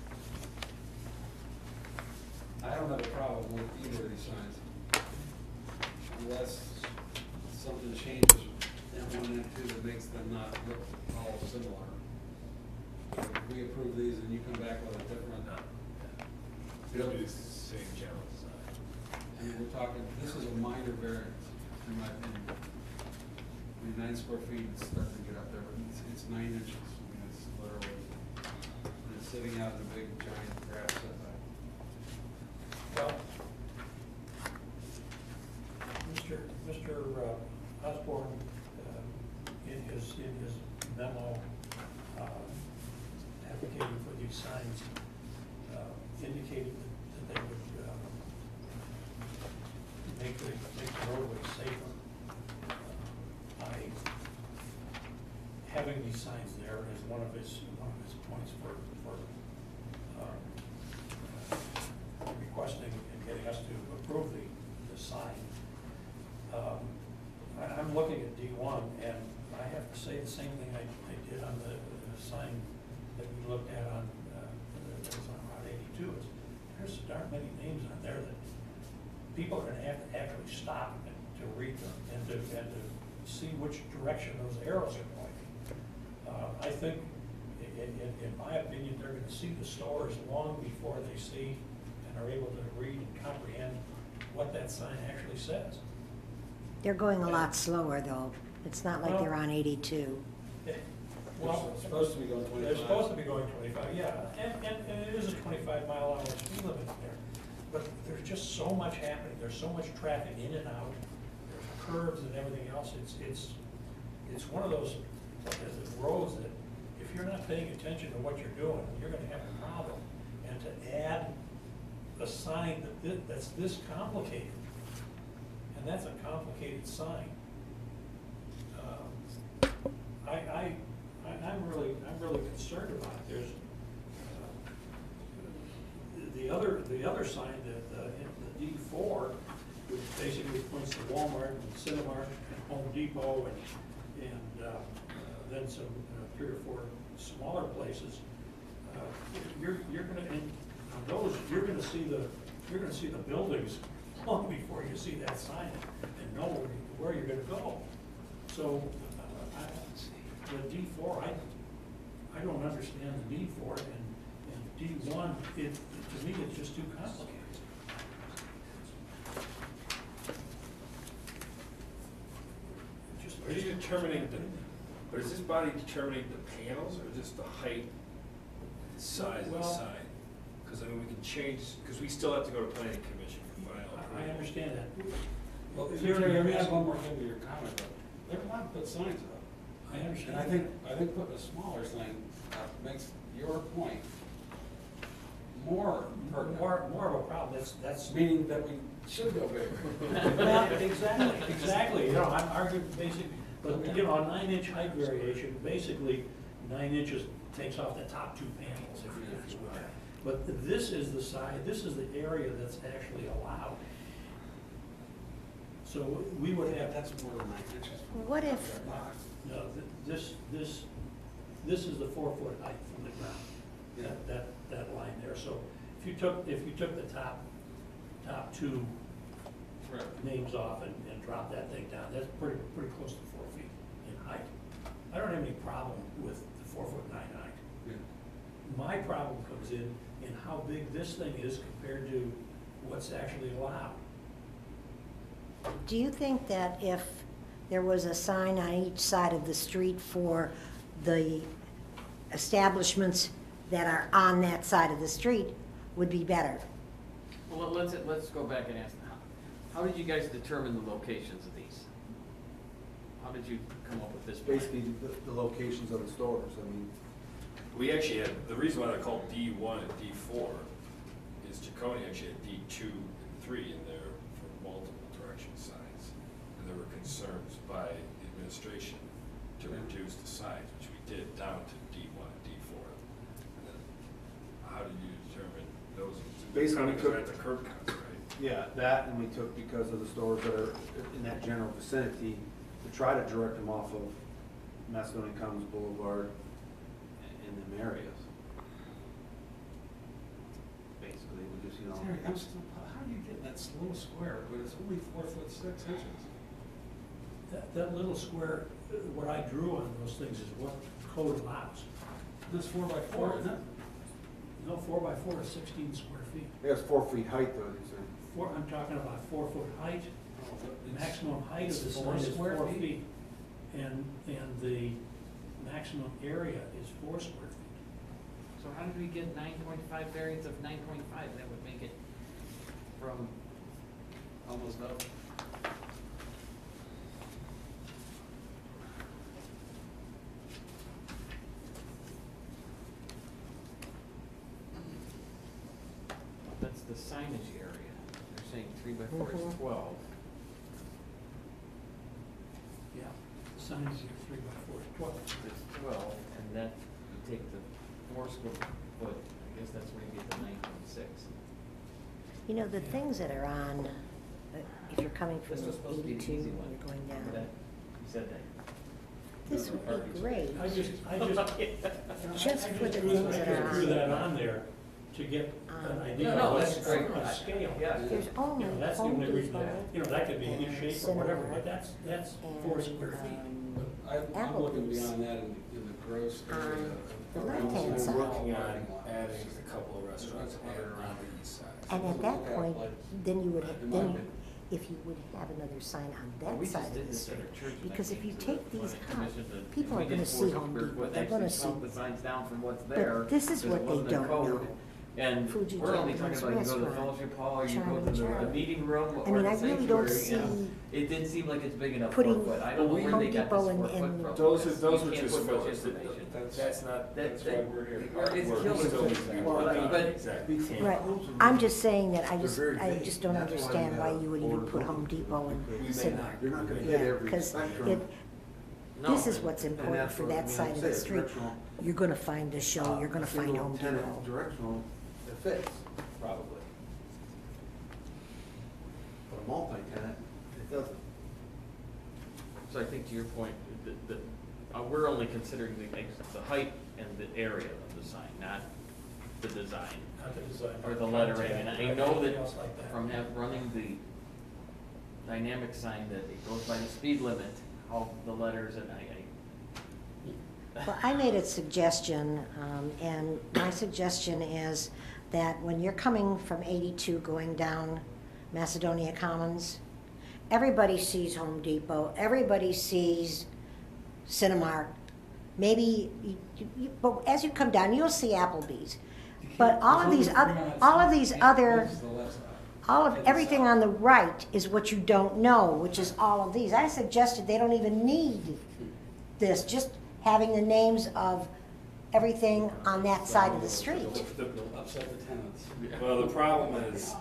I don't have a problem with either of these signs, unless something changes in one and two that makes them not look all similar. If we approve these and you come back with a different, It'll be the same general design. I mean, we're talking, this is a minor variance, in my opinion. I mean, 9 square feet is starting to get up there, but it's 9 inches. I mean, it's literally, and it's sitting out in a big giant grass setback. Well, Mr. Osborne, in his memo, advocating for these signs, indicated that they would make the roadway safer. Having these signs there is one of his points for requesting and getting us to approve the sign. I'm looking at D1, and I have to say the same thing I did on the sign that we looked at on, that was on Route 82. There's darn many names on there that people are gonna have to actually stop to read them and to see which direction those arrows are pointing. I think, in my opinion, they're gonna see the stores long before they see and are able to read and comprehend what that sign actually says. They're going a lot slower, though. It's not like they're on 82. Well, It's supposed to be going 25. they're supposed to be going 25, yeah, and it is a 25-mile-an-hour speed limit there. But there's just so much happening, there's so much traffic in and out, there's curves and everything else. It's one of those roads that if you're not paying attention to what you're doing, you're gonna have a problem. And to add a sign that's this complicated, and that's a complicated sign. I'm really concerned about it. There's the other sign that in the D4, which basically points to Walmart and Cinemark and Home Depot and then some 3 or 4 smaller places. You're gonna on those you're gonna see the buildings long before you see that sign and know where you're gonna go. So the D4, I don't understand the need for it, and D1, to me, it's just too complicated. Are you determining but is this body determining the panels or just the height, the size of the Well, sign? Because I mean, we can change, because we still have to go to planning commission for final I approval. understand that. Well, if There- you there add is- one more thing to your comment, though, they're allowed to put signs up. I understand. And I think putting a smaller sign up makes your point more pertinent. More of a problem, that's. Meaning that we should go bigger. Well, exactly, you know, I'm arguing basically, but, you know, a 9-inch height variation, basically 9 inches takes off the top 2 panels, if you will. But this is the side, this is the area that's actually allowed. So we would have, That's more than 9 inches. What if, no, this is the 4-foot height from the ground, that line there. So if you took the top two names off and dropped that thing down, that's pretty close to 4 feet in height. I don't have any problem with the 4'9" height. Yeah. My problem comes in how big this thing is compared to what's actually allowed. do you think that if there was a sign on each side of the street for the establishments that are on that side of the street would be better? Well, let's go back and ask, how did you guys determine the locations of these? How did you come up with this plan? Basically, the locations of the stores, I mean, We actually had, the reason why they're called D1 and D4 is Jaconi actually had D2 and 3 in there for multiple direction signs. And there were concerns by the administration to reduce the signs, which we did down to D1 and D4. And then how did you determine those? Basically, we Because took- they're at the curb cuts, right? yeah, that, and we took, because of the stores that are in that general vicinity, to try to direct them off of Macedonia Commons Boulevard in them areas. Basically, we just, Terry, I'm still, how do you get that little square, but it's only 4'6" inches? That little square, what I drew on those things is what code allows. This 4x4, isn't it? No, 4x4 is 16 square feet. it has 4 feet height though, these are. I'm talking about 4-foot height. The It's- maximum height of the it's sign 4 is square 4 feet. feet. And the maximum area is 4 square feet. So how did we get 9.5 variance of 9.5? That would make it from almost double. That's the signage area. They're saying 3x4 is 12. Yeah. The sign is here 3x4 is 12. It's 12, and that, you take the 4 square foot, I guess that's where you get the 9.6. You know, the things that are on, if you're coming from This was supposed to be an 82, easy one. you're going Remember that? down, You said that. this would be great. I just Just for the drew things that are drew on. that on there to get an idea No, of that's what's great. on scale. Yeah. There's You only know, that's the Home only reason, Depot you know, that could be and any shape or whatever, Cinema but that's 4 and, square feet. I'm looking Applebee's beyond that in the gross area. on the of- left-hand We're side. working on adding a couple of restaurants around the east side. And at that point, then you would, In my then, opinion. if you would have another sign on Well, we that just side did of the this at street. our church, and I Because if came you to take the these planning out, commission that people if are we gonna did see 4 Home square Depot, foot, they're actually gonna see. bump the signs down from what's there. But this is because it what they wasn't in don't code. know. And Fuji we're only talking Japanese about you go to the restaurant, fellowship hall, or you go Charlie to the Charlie. meeting room, I or mean, the I really don't sanctuary, you know. see It didn't seem like it's big enough putting 4 foot. I don't know where Home they got Depot this and- 4 foot and- from. Those because were you can't just put much fillers. information. That's not, that's why we're here. It's We're killing still- it. we're- But- Exactly. Right, I'm just saying that I They're just, very I vague. just don't That's why understand we why have you would even Board of put Home Zoning. Depot We and may Cinema. not- You're not gonna hit Yeah, every because spectrum. No. this is what's And important that's for what- I that mean, side I'm of the saying, street. directional, You're gonna find a show, you're gonna a find single Home tenant Depot. Directional, it fits, probably. But a multi-tenant, it doesn't. So I think to your point, we're only considering the height and the area of the sign, not the design. Not the design. Or the lettering, and I know Everything that else like that. from running the dynamic sign that it goes by the speed limit, how the letters and Well, I made a suggestion, and my suggestion is that when you're coming from 82 going down Macedonia Commons, everybody sees Home Depot, everybody sees Cinemark. Maybe, but as you come down, you'll see Applebee's. But all of these other, everything on the right is what you don't know, which is all of these. I suggested they don't even need this, just having the names of everything on that side of the street. They'll upset the tenants. Well, the problem is,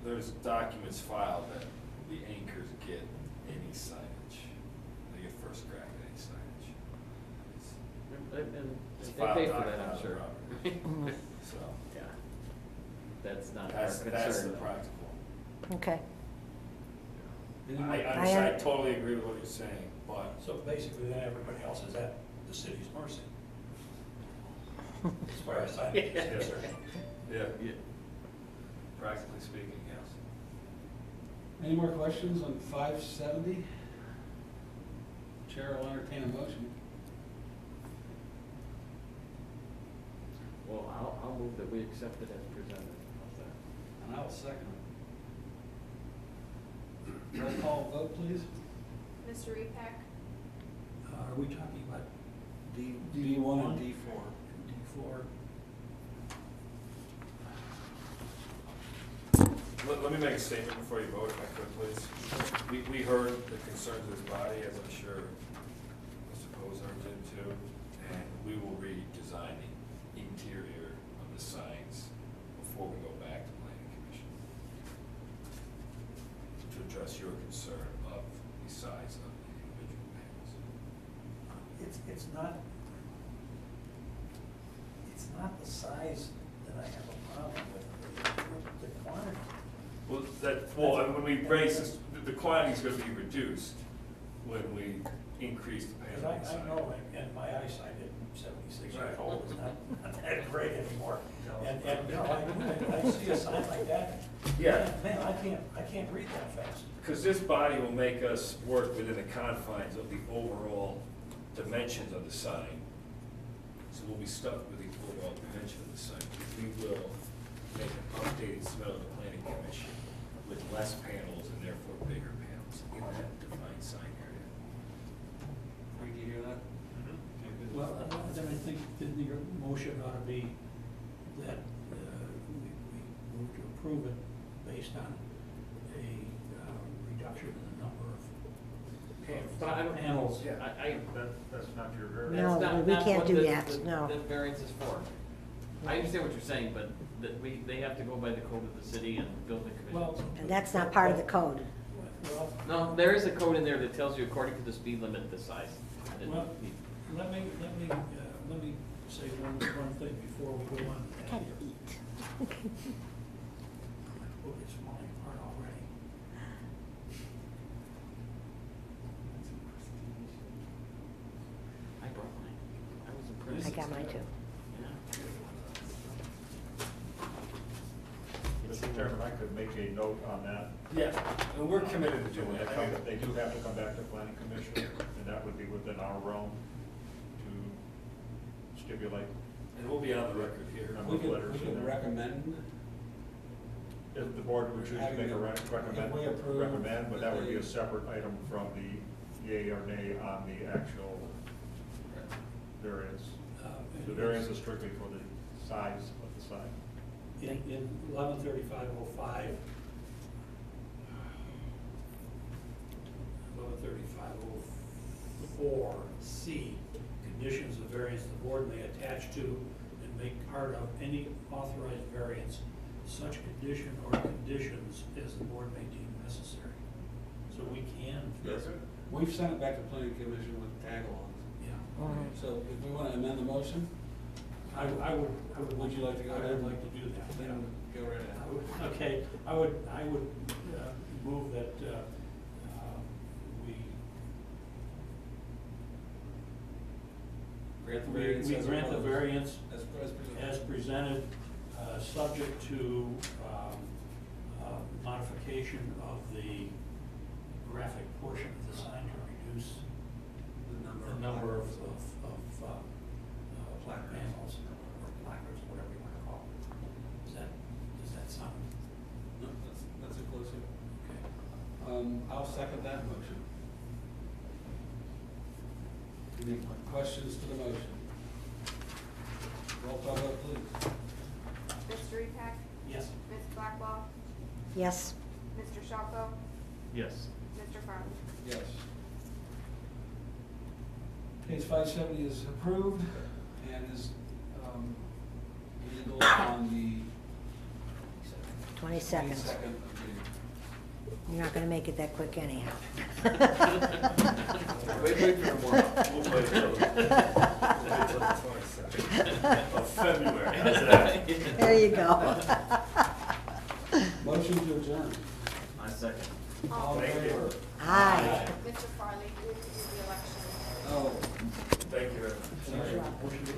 there's documents filed that the anchors get any signage. They get first crack at any signage. It's they pay for filed that, I'm document sure. on the property. So, Yeah, that's not our that's the concern. practical. Okay. Any more- I totally agree with what you're saying, but So basically, then everybody else is at the city's mercy. As far as I'm concerned. yeah, practically speaking, yes. Any more questions on 570? Chair will entertain a motion. Well, I'll move that we accept it as presented. How's that? And I will second it. Roll call vote, please. Mr. Repack, Are we talking about D1 and D4. D4? Let me make a statement before you vote, if I could, please. We heard the concerns of this body, as I'm sure Mr. Posar did too, and we will redesign the interior of the signs before we go back to planning commission to address your concern of the size of the individual panels. It's not the size that I have a problem with, the quantity. Well, and when we raise this, the quantity is gonna be reduced when we increase the Because panel size. I know, and my eyesight at 76 years Right. old is not that great anymore. And, you know, I see a sign like that. Yeah. Man, I can't read that fast. Because this body will make us work within the confines of the overall dimensions of the sign. So we'll be stuck with the overall dimension of the sign. We will make an updated submittal to the planning commission with less panels and therefore bigger panels in that defined sign area. Frank, you hear that? Okay, good. Well, then I think that your motion ought to be that we move to approve it based on a reduction in the number of But I don't. panels. Yeah, That's not your No, variance. That's not- we not can't what do the- that, the- no. The variance is for. I understand what you're saying, but that they have to go by the code of the city and building Well, commission. And that's not part of the code. Well, No, there is a code in there that tells you according to the speed limit, the size. I didn't- Well, let me say one thing before we go on. to that Gotta here. eat. My book is falling apart already. I brought mine. I was impressed. I got mine too. Yeah. Mr. Chairman, I could make a note on that. Yeah, and we're committed to doing They that. come- They do have to come back to planning commission, and that would be within our realm to stipulate. And we'll be on the record here. We could recommend. If the board would choose to make a recommend, If we approve but that would be a the- separate item from the yea or nay on the actual variance. The variance is strictly for the size of the sign. In 113505, 113504C, conditions of variance the board may attach to and make part of any authorized variance, such condition or conditions as the board may deem necessary. So we can. Yes. We've sent it back to planning commission with tag-alongs. Yeah. Mhm. So if we want to amend the motion, I would. Would you like to go I ahead? would like to do that. then go right I ahead. would- Okay, I would move that we Grant the variance we as grant the opposed. variance As presented. as presented, subject to modification of the graphic portion of the sign to reduce the number of plaque panels or placards, whatever you want to call it. Does that sound No, that's inclusive. okay? I'll second that motion. Any questions to the motion? Roll call vote, please. Mr. Repack, Yes. Ms. Blackwell, Yes, Mr. Shalko, Yes. Mr. Farley. Yes. Case 570 is approved and is legal on the 22nd. 22nd of June. You're not gonna make it that quick anyhow. Wait for the warm-up. We'll wait till the 22nd of February. How's that? There you go. Motion to adjourn. I second. All in favor? Aye. Mr. Farley, you have to do the election. Oh, Thank you very much. sorry. Motion to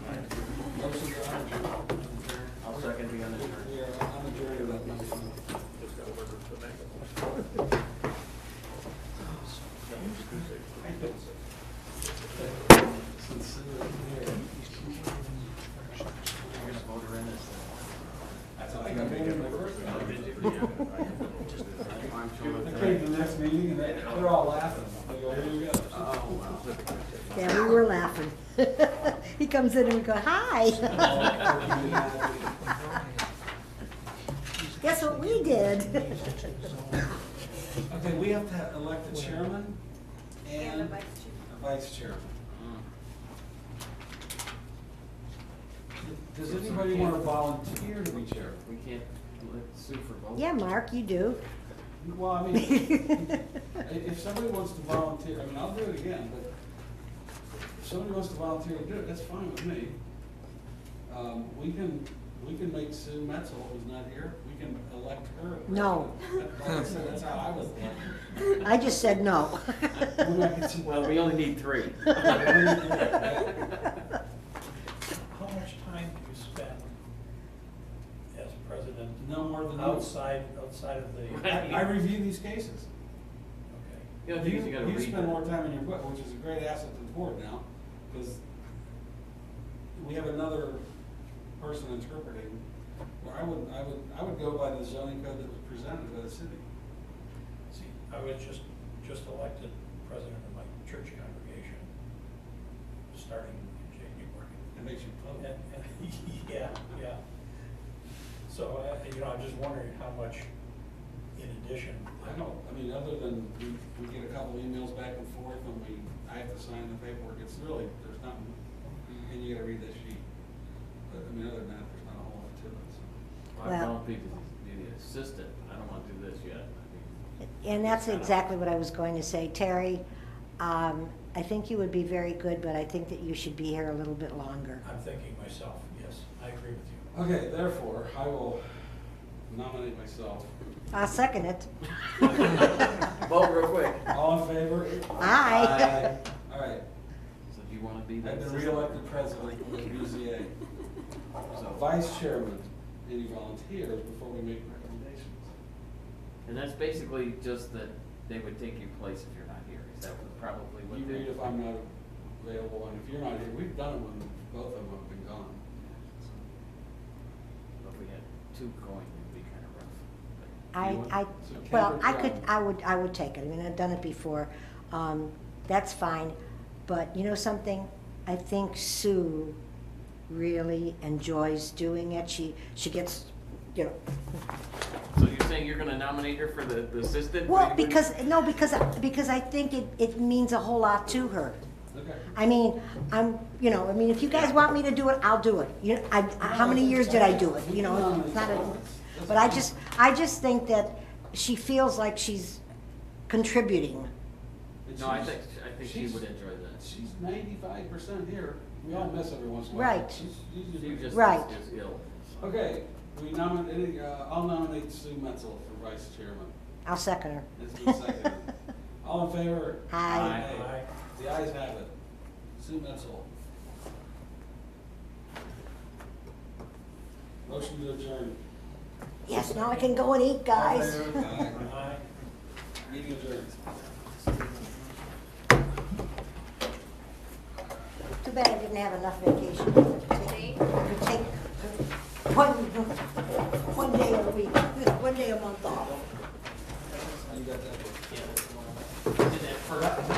adjourn. I'll second the other. We are on the jury of that motion. Since Sue isn't here. You're gonna vote her in as I think I made it my first one. the. I came to the next meeting and they're all laughing. I go, here you go. Yeah, we were laughing. He comes in and we go, hi. Guess what we did? Okay, we have to elect a chairman And and a a vice chair. vice chairman. Does anybody want to volunteer to be chair? We can't let Sue for vote. Yeah, Mark, you do. Well, I mean, if somebody wants to volunteer, I mean, I'll do it again, but if somebody wants to volunteer to do it, that's fine with me. We can make Sue Metzel, who's not here, we can elect her. No. Like I said, that's how I was thinking. I just said no. Well, we only need 3. How much time do you spend as president No more than you. outside of the? I review these cases. Okay. The other thing is you gotta read. spend more time in your book, which is a great asset to the board now, because we have another person interpreting, where I would go by the zoning code that was presented by the city. See, I was just elected president of my church congregation, starting in January. It makes you vote. Yeah, yeah. So, I'm just wondering how much, in addition. I know, I mean, other than we get a couple emails back and forth and I have to sign the paperwork, it's really, there's nothing, and you gotta read this sheet. But, I mean, other than that, there's not a whole lot to it, so. I Well- don't think it's the assistant, I don't wanna do this yet. I mean, And that's exactly what I was going to say. Terry, I think you would be very good, but I think that you should be here a little bit longer. I'm thinking myself, yes, I agree with you. Okay, therefore, I will nominate myself. I'll second it. Vote real quick. All in favor? Aye. All right, So do you wanna be the I've been assistant? reelected president of the BZA. So vice chairman, any volunteers before we make recommendations? And that's basically just that they would take your place if you're not here, is that probably what You they? read if I'm not available, and if you're not here, we've done it when both of them have been gone. But if we had 2 going, it'd be kinda rough. But you want- So Well, Kendrick, I would take it. I mean, I've done it before. That's fine. But you know something? I think Sue really enjoys doing it. She gets, So you're saying you're gonna nominate her for the assistant? well, What do you- because I think it means a whole lot to her. Okay. I mean, if you guys want me to do it, I'll do it. How many years did I do it? It's not but I just think that she feels like she's contributing. No, I think she she's- would enjoy that. She's 95% here. We all miss every once in a while. Right. She's She usually- just Right. is ill. Okay, I'll nominate Sue Metzel for vice chairman. I'll second her. It's been seconded. All in favor? Aye. Aye. The ayes have it. Sue Metzel. Motion to adjourn. Yes, now I can go and eat, guys. All in favor? Aye. Aye. Meeting adjourned. Too bad I didn't have enough vacation to take one day a week, 1 day a month off. You got that? Yeah. Did that first.